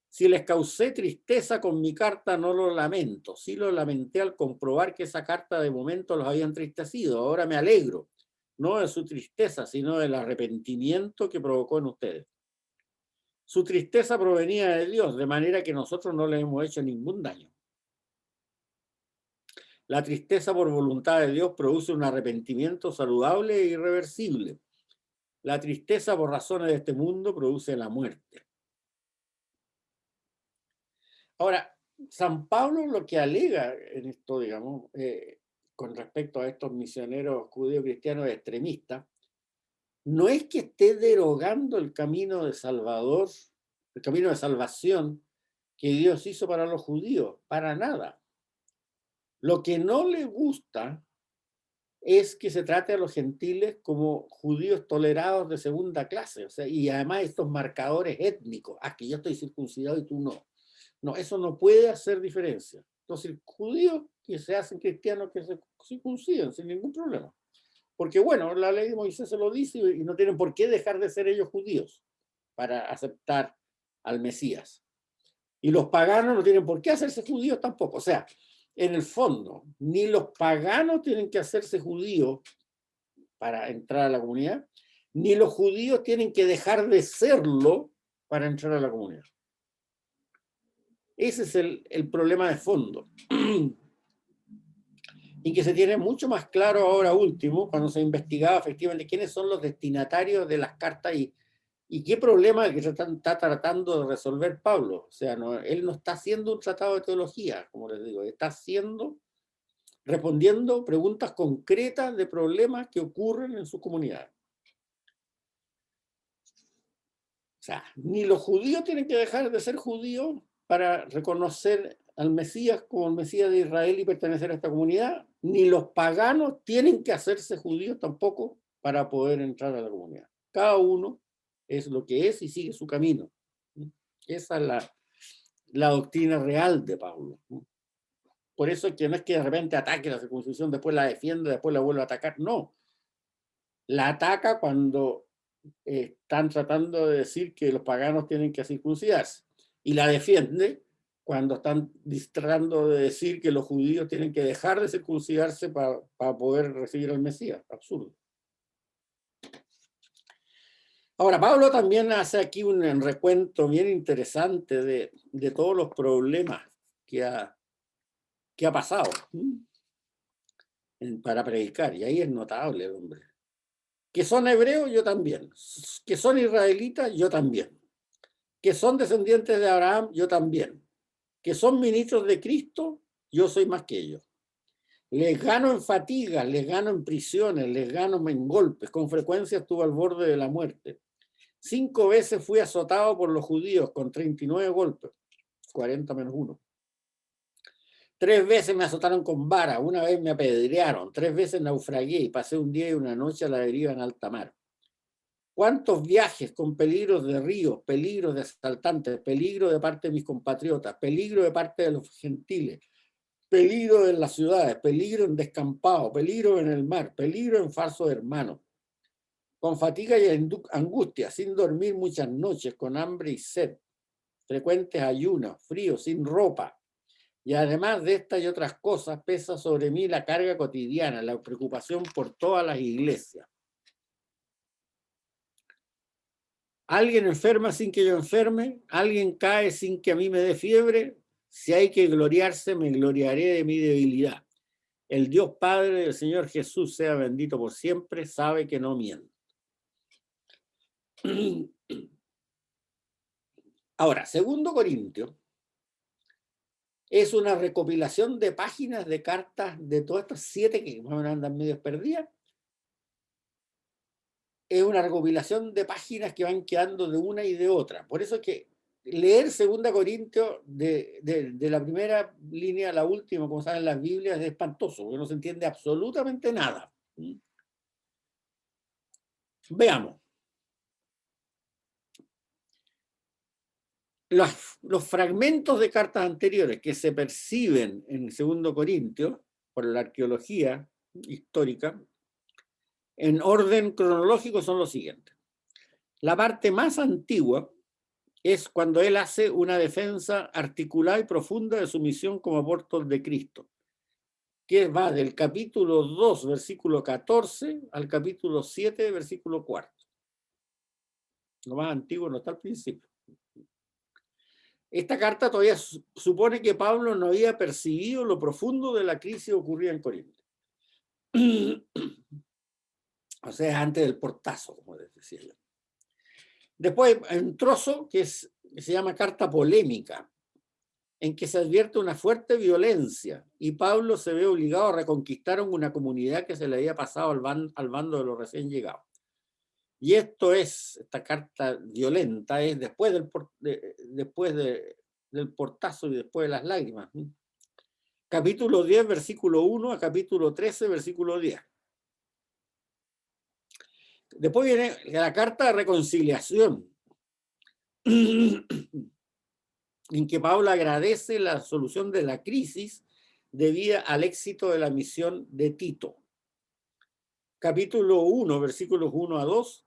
Si les causé tristeza con mi carta, no lo lamento. Sí lo lamenté al comprobar que esa carta de momento los había entristecido. Ahora me alegro, no de su tristeza, sino del arrepentimiento que provocó en ustedes. Su tristeza provenía de Dios, de manera que nosotros no le hemos hecho ningún daño. La tristeza por voluntad de Dios produce un arrepentimiento saludable e irreversible. La tristeza por razones de este mundo produce la muerte. Ahora, San Pablo lo que alega en esto, digamos, con respecto a estos misioneros judío-cristianos extremistas, no es que esté derogando el camino de Salvador, el camino de salvación que Dios hizo para los judíos, para nada. Lo que no le gusta es que se trate a los gentiles como judíos tolerados de segunda clase, o sea, y además estos marcadores étnicos, que yo estoy circuncidado y tú no. No, eso no puede hacer diferencia. Entonces, judíos que se hacen cristianos que se circunciden sin ningún problema. Porque bueno, la ley de Moisés se lo dice y no tienen por qué dejar de ser ellos judíos para aceptar al Mesías. Y los paganos no tienen por qué hacerse judíos tampoco. O sea, en el fondo, ni los paganos tienen que hacerse judíos para entrar a la comunidad, ni los judíos tienen que dejar de serlo para entrar a la comunidad. Ese es el problema de fondo. Y que se tiene mucho más claro ahora último, cuando se investigaba efectivamente quiénes son los destinatarios de las cartas y qué problema que está tratando de resolver Pablo. O sea, él no está haciendo un tratado de teología, como les digo, está respondiendo preguntas concretas de problemas que ocurren en su comunidad. O sea, ni los judíos tienen que dejar de ser judíos para reconocer al Mesías como el Mesías de Israel y pertenecer a esta comunidad, ni los paganos tienen que hacerse judíos tampoco para poder entrar a la comunidad. Cada uno es lo que es y sigue su camino. Esa es la doctrina real de Pablo. Por eso es que no es que de repente ataque la circuncisión, después la defiende, después la vuelve a atacar. No. La ataca cuando están tratando de decir que los paganos tienen que circuncidarse. Y la defiende cuando están tratando de decir que los judíos tienen que dejar de circuncidarse para poder recibir al Mesías. Absurdo. Ahora, Pablo también hace aquí un recuento bien interesante de todos los problemas que ha pasado para predicar. Y ahí es notable el hombre. Que son hebreos, yo también. Que son israelitas, yo también. Que son descendientes de Abraham, yo también. Que son ministros de Cristo, yo soy más que ellos. Les gano en fatigas, les gano en prisiones, les gano en golpes. Con frecuencia estuve al borde de la muerte. 5 veces fui azotado por los judíos con 39 golpes, 40 menos 1. 3 veces me azotaron con vara, una vez me apedrearon, 3 veces naufragué y pasé un día y una noche a la deriva en alta mar. ¿Cuántos viajes con peligros de ríos, peligros de asaltantes, peligro de parte de mis compatriotas, peligro de parte de los gentiles, peligro en las ciudades, peligro en descampado, peligro en el mar, peligro en falsos hermanos, con fatiga y angustia, sin dormir muchas noches, con hambre y sed, frecuentes ayunos, frío, sin ropa. Y además de estas y otras cosas, pesa sobre mí la carga cotidiana, la preocupación por todas las iglesias. Alguien enferma sin que yo enferme, alguien cae sin que a mí me dé fiebre. Si hay que gloriarse, me gloriaré de mi debilidad. El Dios Padre del Señor Jesús sea bendito por siempre, sabe que no miente. Ahora, 2 Corintios es una recopilación de páginas de cartas de todas estas 7 que más o menos andan medio perdidas. Es una recopilación de páginas que van quedando de una y de otra. Por eso es que leer 2 Corintios de la primera línea a la última, como saben las Biblias, es espantoso, porque no se entiende absolutamente nada. Veamos. Los fragmentos de cartas anteriores que se perciben en 2 Corintios por la arqueología histórica, en orden cronológico son los siguientes. La parte más antigua es cuando él hace una defensa articulada y profunda de su misión como apóstol de Cristo, que va del capítulo 2, versículo 14, al capítulo 7, versículo 4. Lo más antiguo no está al principio. Esta carta todavía supone que Pablo no había percibido lo profundo de la crisis ocurrida en Corinto. O sea, antes del portazo, como decía yo. Después hay un trozo que se llama carta polémica, en que se advierte una fuerte violencia y Pablo se ve obligado a reconquistar una comunidad que se le había pasado al bando de los recién llegados. Y esta carta violenta es después del portazo y después de las lágrimas. Capítulo 10, versículo 1 a capítulo 13, versículo 10. Después viene la carta de reconciliación, en que Pablo agradece la solución de la crisis debida al éxito de la misión de Tito. Capítulo 1, versículos 1 a 2.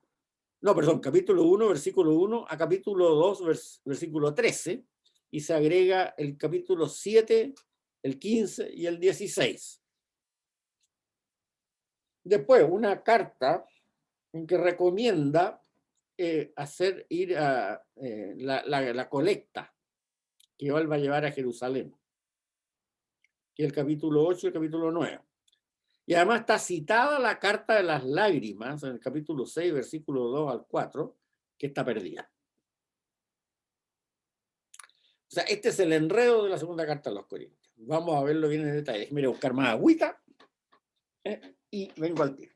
No, perdón, capítulo 1, versículo 1 a capítulo 2, versículo 13. Y se agrega el capítulo 7, el 15 y el 16. Después, una carta en que recomienda hacer ir a la colecta que él va a llevar a Jerusalén, que es el capítulo 8 y el capítulo 9. Y además está citada la carta de las lágrimas en el capítulo 6, versículo 2 al 4, que está perdida. O sea, este es el enredo de la segunda carta a los Corintios. Vamos a verlo bien en detalle. Déjeme buscar más agüita y vengo al tiro.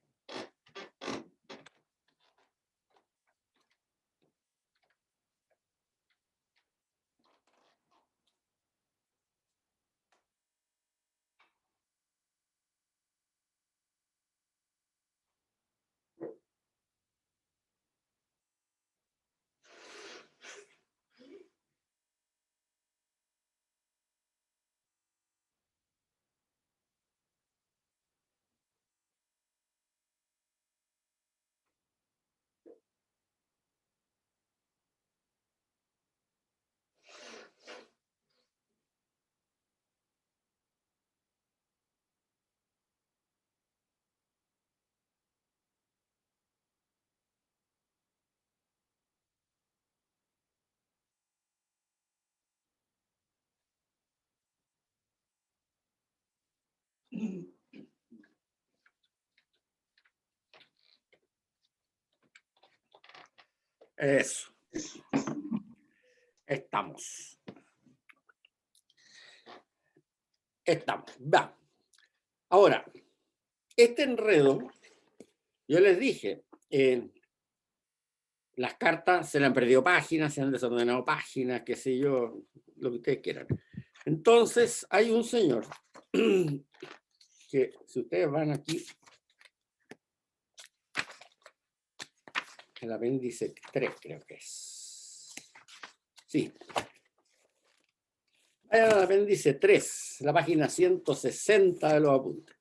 Eso. Estamos. Va. Ahora, este enredo, yo les dije, las cartas se le han perdido páginas, se han desordenado páginas, qué sé yo, lo que ustedes quieran. Entonces, hay un señor que, si ustedes van aquí, el apéndice 3 creo que es. Sí. Vayan al apéndice 3, la página 160 de los apuntes.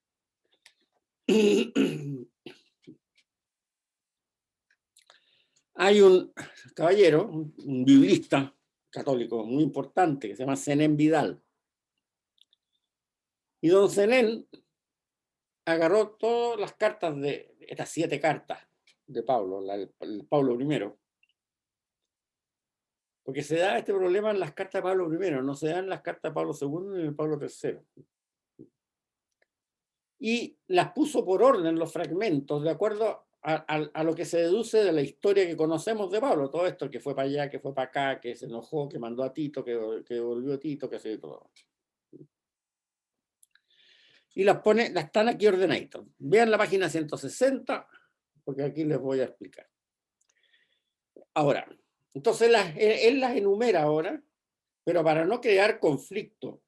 Hay un caballero, un biblista católico muy importante, que se llama Zenén Vidal. Y don Zenén agarró todas las cartas de estas 7 cartas de Pablo, el Pablo I, porque se da este problema en las cartas de Pablo I, no se dan en las cartas de Pablo II ni de Pablo III. Y las puso por orden los fragmentos, de acuerdo a lo que se deduce de la historia que conocemos de Pablo, todo esto, que fue para allá, que fue para acá, que se enojó, que mandó a Tito, que volvió a Tito, que se todo. Y las están aquí ordenaditas. Vean la página 160, porque aquí les voy a explicar. Ahora, Entonces él las enumera ahora, pero para no crear conflicto,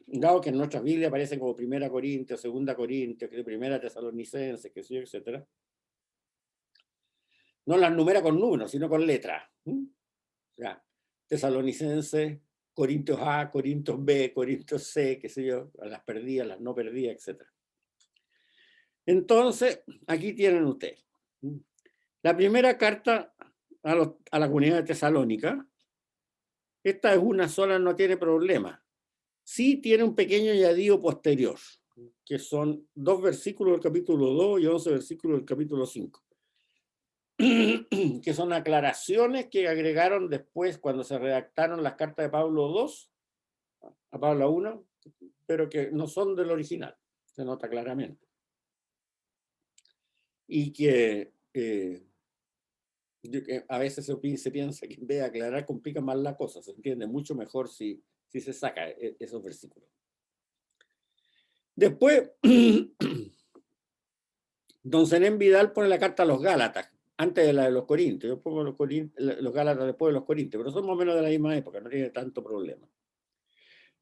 dado que en nuestras Biblias aparecen como Primera Corintios, Segunda Corintios, Primera Tesalonicenses, que sé yo, etc. No las numera con números, sino con letras. O sea, Tesalonicenses, Corintios A, Corintios B, Corintios C, qué sé yo, las perdidas, las no perdidas, etc. Entonces, aquí tienen ustedes. La primera carta a la comunidad de Tesalónica, esta es una sola, no tiene problema. Sí tiene un pequeño añadido posterior, que son 2 versículos del capítulo 2 y 11 versículos del capítulo 5, que son aclaraciones que agregaron después cuando se redactaron las cartas de Pablo II a Pablo I, pero que no son del original, se nota claramente. Y que a veces se piensa que en vez de aclarar complica más la cosa, se entiende mucho mejor si se saca esos versículos. Después, don Zenén Vidal pone la carta a los Gálatas, antes de la de los Corintios. Yo pongo los Gálatas después de los Corintios, pero son más o menos de la misma época, no tiene tanto problema.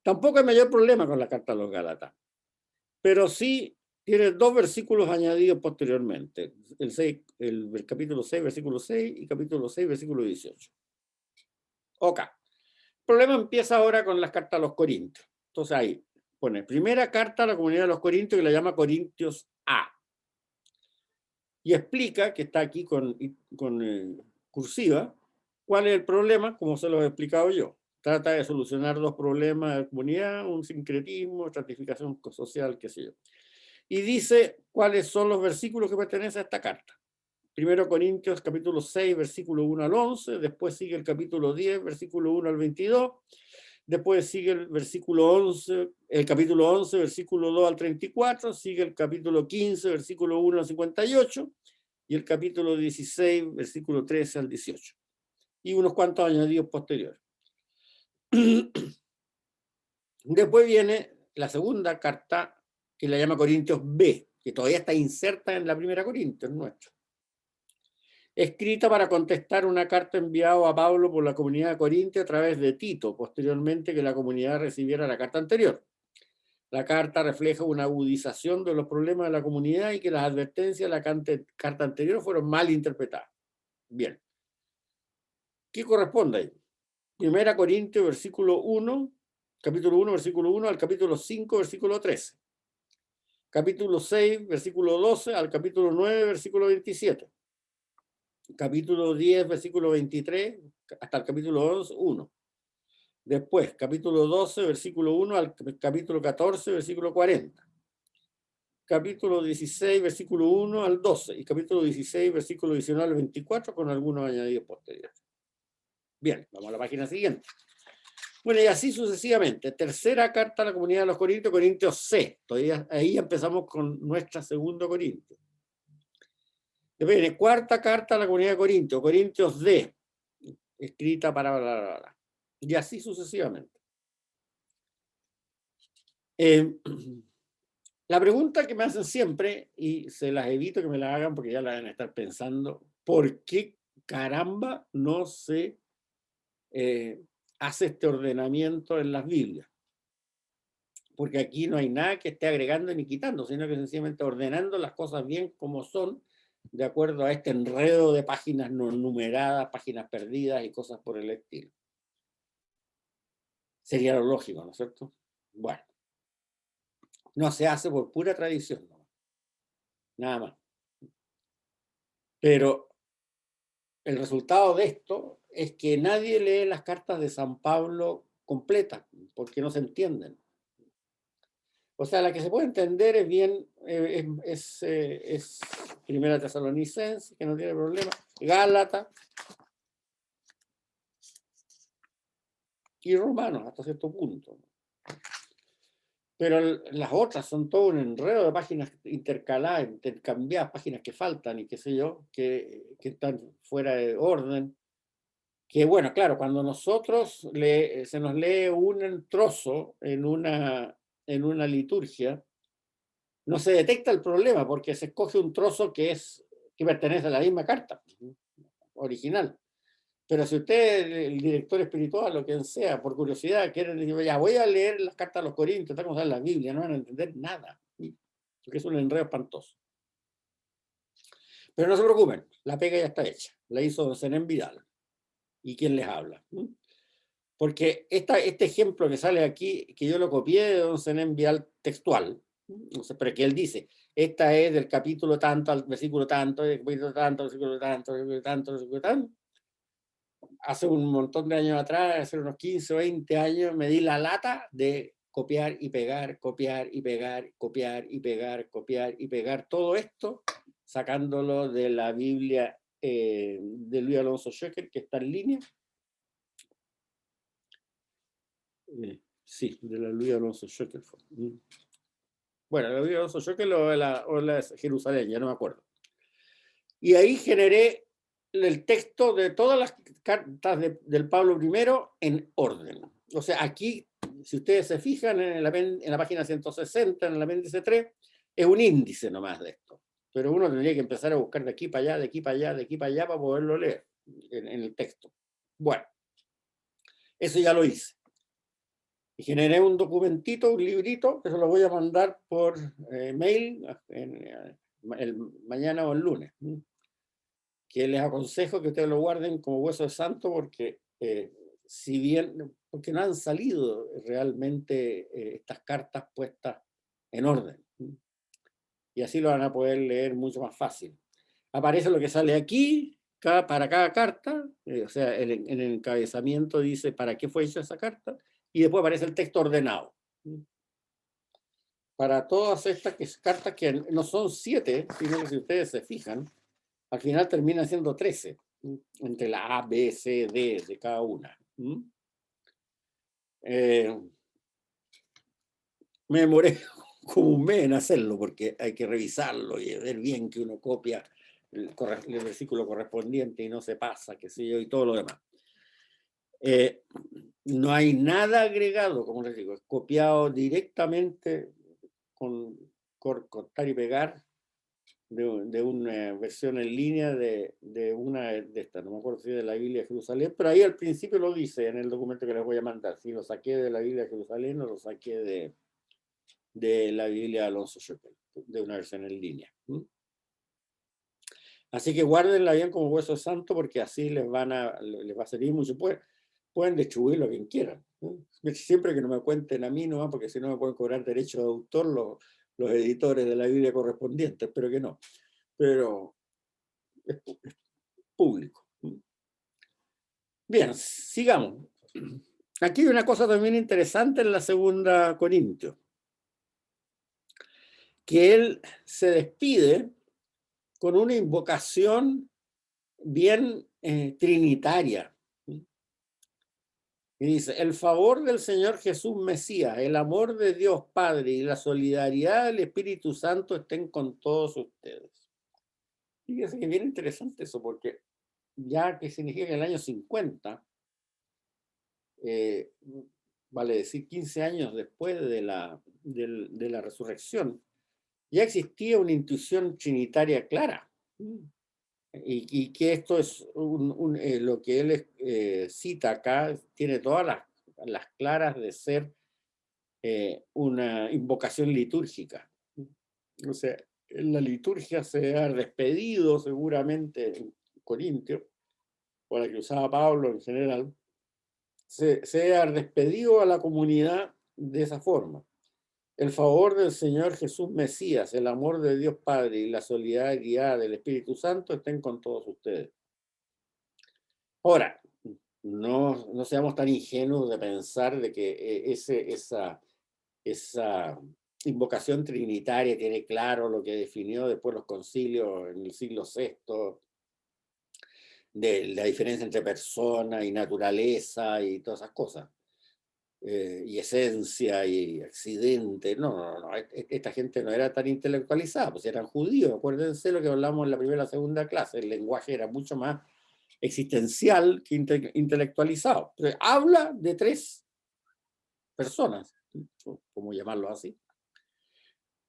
Tampoco hay mayor problema con la carta a los Gálatas, pero sí tiene 2 versículos añadidos posteriormente, el capítulo 6, versículo 6 y capítulo 6, versículo 18. Ok. El problema empieza ahora con las cartas a los Corintios. Entonces ahí pone primera carta a la comunidad de los Corintios, que la llama Corintios A. Y explica, que está aquí con cursiva, cuál es el problema, como se lo he explicado yo. Trata de solucionar 2 problemas de la comunidad, un sincretismo, estratificación social, qué sé yo. Y dice cuáles son los versículos que pertenecen a esta carta. Primero Corintios capítulo 6, versículo 1 al 11, después sigue el capítulo 10, versículo 1 al 22, después sigue el versículo 11, el capítulo 11, versículo 2 al 34, sigue el capítulo 15, versículo 1 al 58, y el capítulo 16, versículo 13 al 18. Y unos cuantos añadidos posteriores. Después viene la segunda carta, que la llama Corintios B, que todavía está inserta en la primera Corintios nuestra. Escrita para contestar una carta enviada a Pablo por la comunidad de Corinto a través de Tito, posteriormente que la comunidad recibiera la carta anterior. La carta refleja una agudización de los problemas de la comunidad y que las advertencias de la carta anterior fueron mal interpretadas. Bien. ¿Qué corresponde ahí? Primera Corintios, versículo 1, capítulo 1, versículo 1 al capítulo 5, versículo 13. Capítulo 6, versículo 12 al capítulo 9, versículo 27. Capítulo 10, versículo 23 hasta el capítulo 11, 1. Después, capítulo 12, versículo 1 al capítulo 14, versículo 40. Capítulo 16, versículo 1 al 12. Y capítulo 16, versículo 19 al 24, con algunos añadidos posteriores. Bien, vamos a la página siguiente. Bueno, y así sucesivamente. Tercera carta a la comunidad de los Corintios, Corintios C. Todavía ahí empezamos con nuestra segunda Corintios. Después viene cuarta carta a la comunidad de Corintios, Corintios D, escrita para bla, bla, bla. Y así sucesivamente. La pregunta que me hacen siempre, y se las evito que me la hagan porque ya la van a estar pensando, ¿por qué caramba no se hace este ordenamiento en las Biblias? Porque aquí no hay nada que esté agregando ni quitando, sino que sencillamente ordenando las cosas bien como son, de acuerdo a este enredo de páginas no numeradas, páginas perdidas y cosas por el estilo. Sería lo lógico, ¿no es cierto? Bueno, no se hace por pura tradición, ¿no? Nada más. Pero el resultado de esto es que nadie lee las cartas de San Pablo completas, porque no se entienden. O sea, la que se puede entender es bien, es Primera Tesalonicense, que no tiene problema, Gálatas y Romanos hasta cierto punto. Pero las otras son todo un enredo de páginas intercaladas, intercambiadas, páginas que faltan y qué sé yo, que están fuera de orden. Que bueno, claro, cuando nosotros se nos lee un trozo en una liturgia, no se detecta el problema porque se escoge un trozo que pertenece a la misma carta original. Pero si usted, el director espiritual o quien sea, por curiosidad, quiere decir, ya voy a leer las cartas a los Corintios, tal como está en la Biblia, no van a entender nada, porque es un enredo espantoso. Pero no se preocupen, la pega ya está hecha, la hizo Zenén Vidal. ¿Y quién les habla? Porque este ejemplo que sale aquí, que yo lo copié de don Zenén Vidal textual, pero que él dice, esta es del capítulo tanto al versículo tanto, del capítulo tanto, versículo tanto, versículo tanto, versículo tanto. Hace un montón de años atrás, hace unos 15 o 20 años, me di la lata de copiar y pegar, copiar y pegar, copiar y pegar, copiar y pegar todo esto, sacándolo de la Biblia de Luis Alonso Schöcker, que está en línea. Sí, de la Luis Alonso Schöcker. Bueno, la Luis Alonso Schöcker o la Jerusalén, ya no me acuerdo. Y ahí generé el texto de todas las cartas del Pablo I en orden. O sea, aquí, si ustedes se fijan en la página 160, en el apéndice 3, es un índice nomás de esto. Pero uno tendría que empezar a buscar de aquí para allá, de aquí para allá, de aquí para allá para poderlo leer en el texto. Bueno, eso ya lo hice. Y generé un documentito, un librito, que se lo voy a mandar por mail mañana o el lunes. Que les aconsejo que ustedes lo guarden como hueso de santo porque si bien, porque no han salido realmente estas cartas puestas en orden. Y así lo van a poder leer mucho más fácil. Aparece lo que sale aquí para cada carta, o sea, en el encabezamiento dice para qué fue hecha esa carta, y después aparece el texto ordenado. Para todas estas cartas que no son 7, sino que si ustedes se fijan, al final termina siendo 13, entre la A, B, C, D de cada una. Me demoré como un mes en hacerlo, porque hay que revisarlo y ver bien que uno copia el versículo correspondiente y no se pasa, qué sé yo, y todo lo demás. No hay nada agregado, como les digo, es copiado directamente con cortar y pegar de una versión en línea de una de estas, no me acuerdo si de la Biblia de Jerusalén, pero ahí al principio lo dice en el documento que les voy a mandar, si lo saqué de la Biblia de Jerusalén o lo saqué de la Biblia de Alonso Schöcker, de una versión en línea. Así que guárdenla bien como hueso santo porque así les va a servir mucho. Pueden distribuirlo a quien quieran. Siempre que no me cuenten a mí, no, porque si no me pueden cobrar derechos de autor los editores de la Biblia correspondiente, espero que no. Pero es público. Bien, sigamos. Aquí hay una cosa también interesante en la segunda Corintios, que él se despide con una invocación bien trinitaria. Y dice, el favor del Señor Jesús Mesías, el amor de Dios Padre y la solidaridad del Espíritu Santo estén con todos ustedes. Fíjense que bien interesante eso, porque ya que significa que en el año 50, vale decir 15 años después de la resurrección, ya existía una intuición trinitaria clara. Y que esto es lo que él cita acá, tiene todas las claras de ser una invocación litúrgica. O sea, en la liturgia se ha despedido seguramente en Corintio, o la que usaba Pablo en general, se ha despedido a la comunidad de esa forma. El favor del Señor Jesús Mesías, el amor de Dios Padre y la solidaridad del Espíritu Santo estén con todos ustedes. Ahora, no seamos tan ingenuos de pensar de que esa invocación trinitaria tiene claro lo que definió después los concilios en el siglo VI, de la diferencia entre persona y naturaleza y todas esas cosas. Y esencia y accidente. No. Esta gente no era tan intelectualizada, pues eran judíos. Acuérdense lo que hablamos en la primera y la segunda clase. El lenguaje era mucho más existencial que intelectualizado. Entonces, habla de 3 personas, como llamarlo así,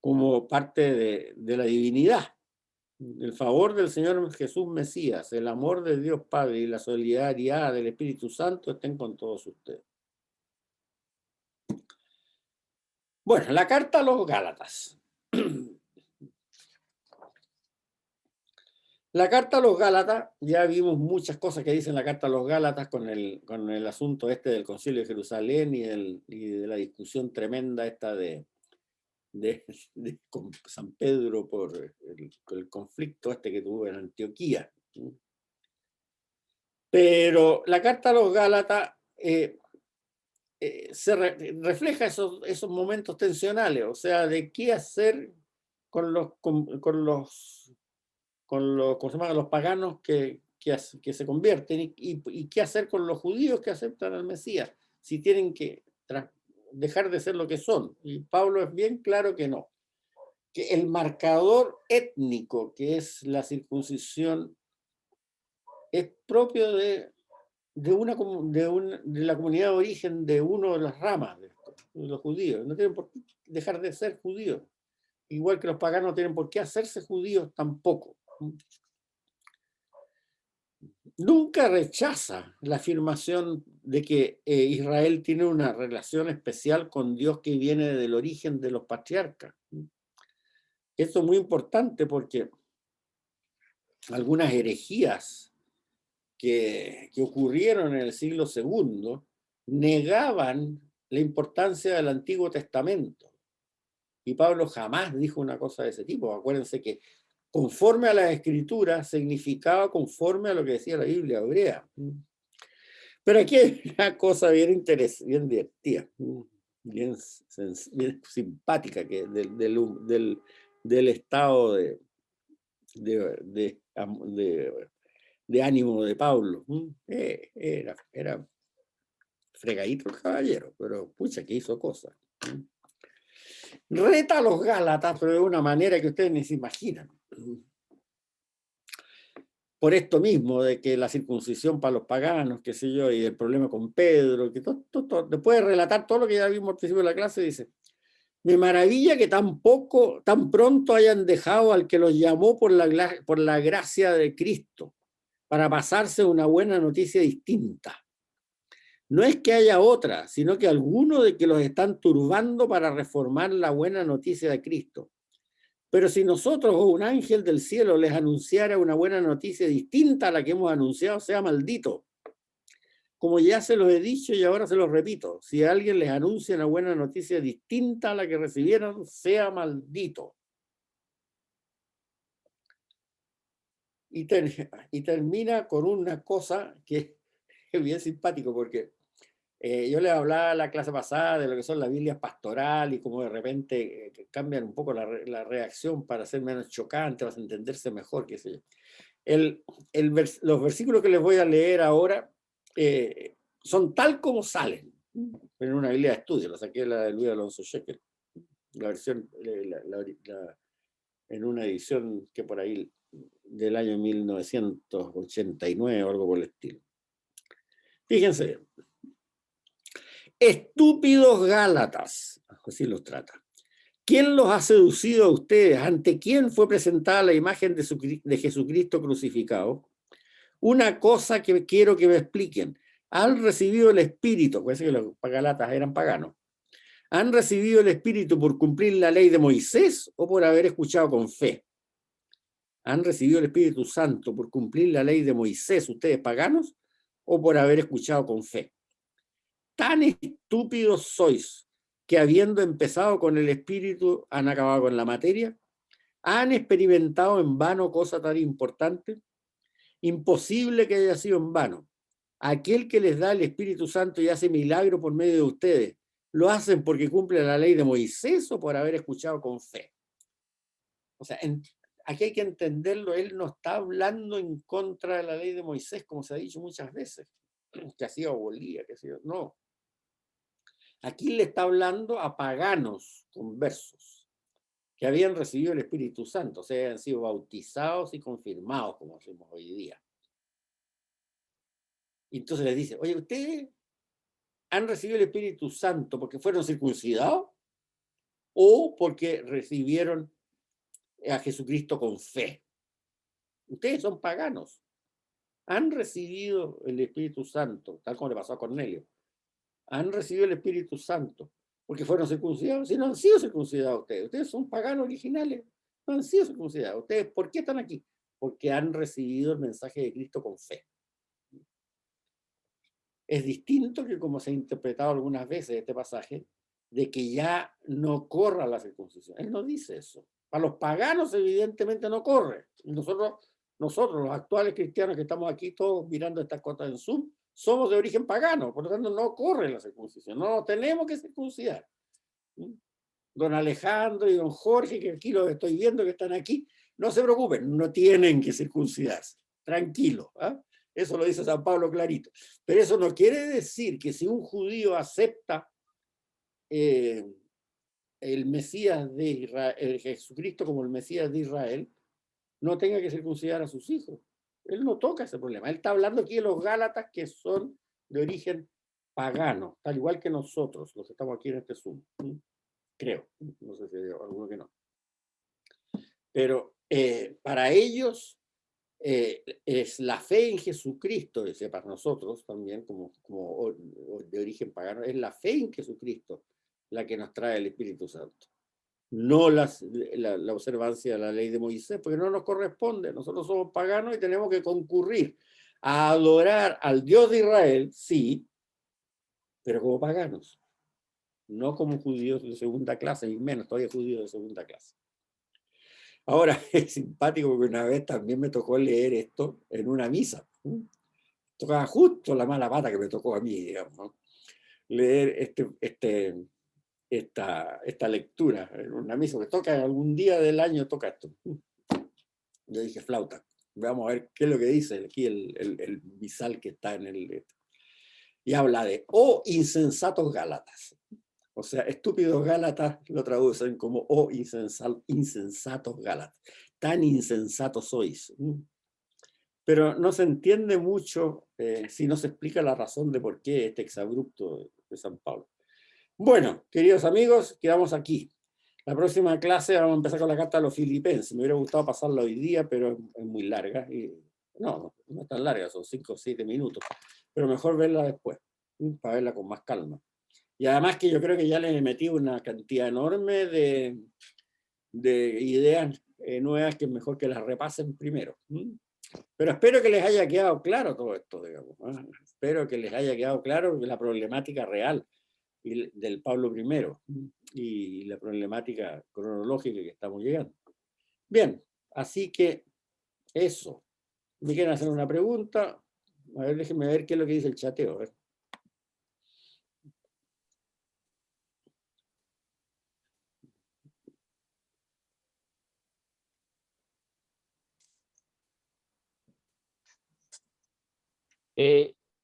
como parte de la divinidad. El favor del Señor Jesús Mesías, el amor de Dios Padre y la solidaridad del Espíritu Santo estén con todos ustedes. Bueno, la carta a los Gálatas. La carta a los Gálatas, ya vimos muchas cosas que dicen la carta a los Gálatas con el asunto este del Concilio de Jerusalén y de la discusión tremenda esta con San Pedro por el conflicto este que tuvo en Antioquía. Pero la carta a los Gálatas refleja esos momentos tensionales, o sea, de qué hacer con los ¿cómo se llama? Los paganos que se convierten y qué hacer con los judíos que aceptan al Mesías, si tienen que dejar de ser lo que son. Y Pablo es bien claro que no, que el marcador étnico que es la circuncisión es propio de la comunidad de origen de una de las ramas de los judíos. No tienen por qué dejar de ser judíos, igual que los paganos no tienen por qué hacerse judíos tampoco. Nunca rechaza la afirmación de que Israel tiene una relación especial con Dios que viene del origen de los patriarcas. Esto es muy importante porque algunas herejías que ocurrieron en el siglo II negaban la importancia del Antiguo Testamento. Y Pablo jamás dijo una cosa de ese tipo. Acuérdense que conforme a las Escrituras significaba conforme a lo que decía la Biblia hebrea. Pero aquí hay una cosa bien interesante, bien divertida, bien simpática que del estado de ánimo de Pablo. Era fregadito el caballero, pero pucha que hizo cosas. Reta a los Gálatas, pero de una manera que ustedes ni se imaginan. Por esto mismo, de que la circuncisión para los paganos, qué sé yo, y el problema con Pedro, que después de relatar todo lo que ya vimos al principio de la clase, dice: me maravilla que tan pronto hayan dejado al que los llamó por la gracia de Cristo, para pasarse una buena noticia distinta. No es que haya otra, sino que algunos de que los están turbando para reformar la buena noticia de Cristo. Pero si nosotros o un ángel del cielo les anunciara una buena noticia distinta a la que hemos anunciado, sea maldito. Como ya se los he dicho y ahora se los repito, si alguien les anuncia una buena noticia distinta a la que recibieron, sea maldito. Y termina con una cosa que es bien simpático, porque yo les hablaba la clase pasada de lo que son las Biblias pastoral y cómo de repente cambian un poco la reacción para ser menos chocante, para entenderse mejor, qué sé yo. Los versículos que les voy a leer ahora son tal como salen en una Biblia de estudio. La saqué de Luis Alonso Shekel, la versión en una edición que por ahí del año 1989 o algo por el estilo. Fíjense. Estúpidos Gálatas, así los trata. ¿Quién los ha seducido a ustedes? ¿Ante quién fue presentada la imagen de Jesucristo crucificado? Una cosa que quiero que me expliquen. ¿Han recibido el Espíritu? Parece que los Gálatas eran paganos. ¿Han recibido el Espíritu por cumplir la ley de Moisés o por haber escuchado con fe? ¿Han recibido el Espíritu Santo por cumplir la ley de Moisés, ustedes paganos, o por haber escuchado con fe? Tan estúpidos sois que habiendo empezado con el espíritu han acabado con la materia. ¿Han experimentado en vano cosa tan importante? Imposible que haya sido en vano. Aquel que les da el Espíritu Santo y hace milagro por medio de ustedes, ¿lo hacen porque cumplen la ley de Moisés o por haber escuchado con fe? O sea, aquí hay que entenderlo, él no está hablando en contra de la ley de Moisés, como se ha dicho muchas veces, que ha sido abolida, que ha sido... No. Aquí le está hablando a paganos conversos que habían recibido el Espíritu Santo, o sea, habían sido bautizados y confirmados, como hacemos hoy día. Y entonces les dice: oye, ¿ustedes han recibido el Espíritu Santo porque fueron circuncidados o porque recibieron a Jesucristo con fe? Ustedes son paganos. Han recibido el Espíritu Santo, tal como le pasó a Cornelio. Han recibido el Espíritu Santo porque fueron circuncidados. Si no han sido circuncidados ustedes son paganos originales, no han sido circuncidados. Ustedes, ¿por qué están aquí? Porque han recibido el mensaje de Cristo con fe. Es distinto que como se ha interpretado algunas veces este pasaje, de que ya no corra la circuncisión. Él no dice eso. Para los paganos evidentemente no corre. Nosotros, los actuales cristianos que estamos aquí todos mirando estas cosas en Zoom, somos de origen pagano, por lo tanto no corre la circuncisión, no tenemos que circuncidar. Don Alejandro y don Jorge, que aquí los estoy viendo que están aquí, no se preocupen, no tienen que circuncidarse, tranquilo. ¿Ah? Eso lo dice San Pablo clarito. Pero eso no quiere decir que si un judío acepta el Mesías de Israel, Jesucristo como el Mesías de Israel, no tenga que circuncidar a sus hijos. Él no toca ese problema. Él está hablando aquí de los gálatas que son de origen pagano, tal igual que nosotros, los que estamos aquí en este Zoom. Creo, no sé si hay alguno que no. Pero para ellos es la fe en Jesucristo, dice para nosotros también, como de origen pagano, es la fe en Jesucristo la que nos trae el Espíritu Santo. No la observancia de la ley de Moisés, porque no nos corresponde. Nosotros somos paganos y tenemos que concurrir a adorar al Dios de Israel, sí, pero como paganos, no como judíos de segunda clase, y menos todavía judíos de segunda clase. Ahora, es simpático porque una vez también me tocó leer esto en una misa. Tocaba justo la mala pata que me tocó a mí, digamos, ¿no? Leer esta lectura en una misa, que toca algún día del año, toca esto. Yo dije, flauta, vamos a ver qué es lo que dice aquí el misal que está en el... Y habla de, oh insensatos gálatas. O sea, estúpidos gálatas lo traducen como, oh insensatos gálatas. Tan insensatos sois. Pero no se entiende mucho si no se explica la razón de por qué este exabrupto de San Pablo. Bueno, queridos amigos, quedamos aquí. La próxima clase vamos a empezar con la carta a los filipenses. Me hubiera gustado pasarla hoy día, pero es muy larga. Y, no es tan larga, son 5 o 7 minutos. Pero mejor verla después, para verla con más calma. Y además que yo creo que ya les he metido una cantidad enorme de ideas nuevas que es mejor que las repasen primero. Pero espero que les haya quedado claro todo esto, digamos. Espero que les haya quedado claro la problemática real del Pablo I y la problemática cronológica que estamos llegando. Bien, así que eso. ¿Me quieren hacer una pregunta? A ver, déjenme ver qué es lo que dice el chateo.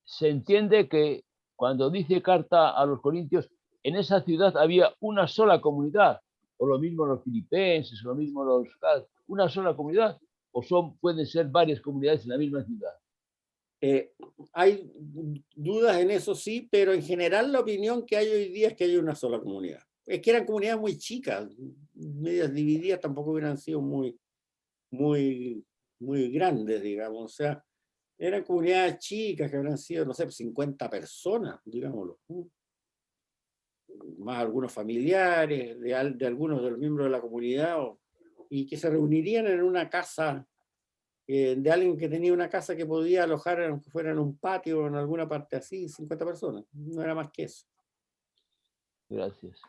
Se entiende que cuando dice carta a los corintios, en esa ciudad había una sola comunidad, o lo mismo los filipenses, o lo mismo los... una sola comunidad, o pueden ser varias comunidades en la misma ciudad. Hay dudas en eso, sí, pero en general la opinión que hay hoy día es que hay una sola comunidad. Es que eran comunidades muy chicas, medias divididas, tampoco hubieran sido muy grandes, digamos. O sea, eran comunidades chicas que habrán sido, no sé, 50 personas, digámoslo. Más algunos familiares, de algunos de los miembros de la comunidad, y que se reunirían en una casa de alguien que tenía una casa que podía alojar, aunque fuera en un patio o en alguna parte así, 50 personas. No era más que eso. Gracias.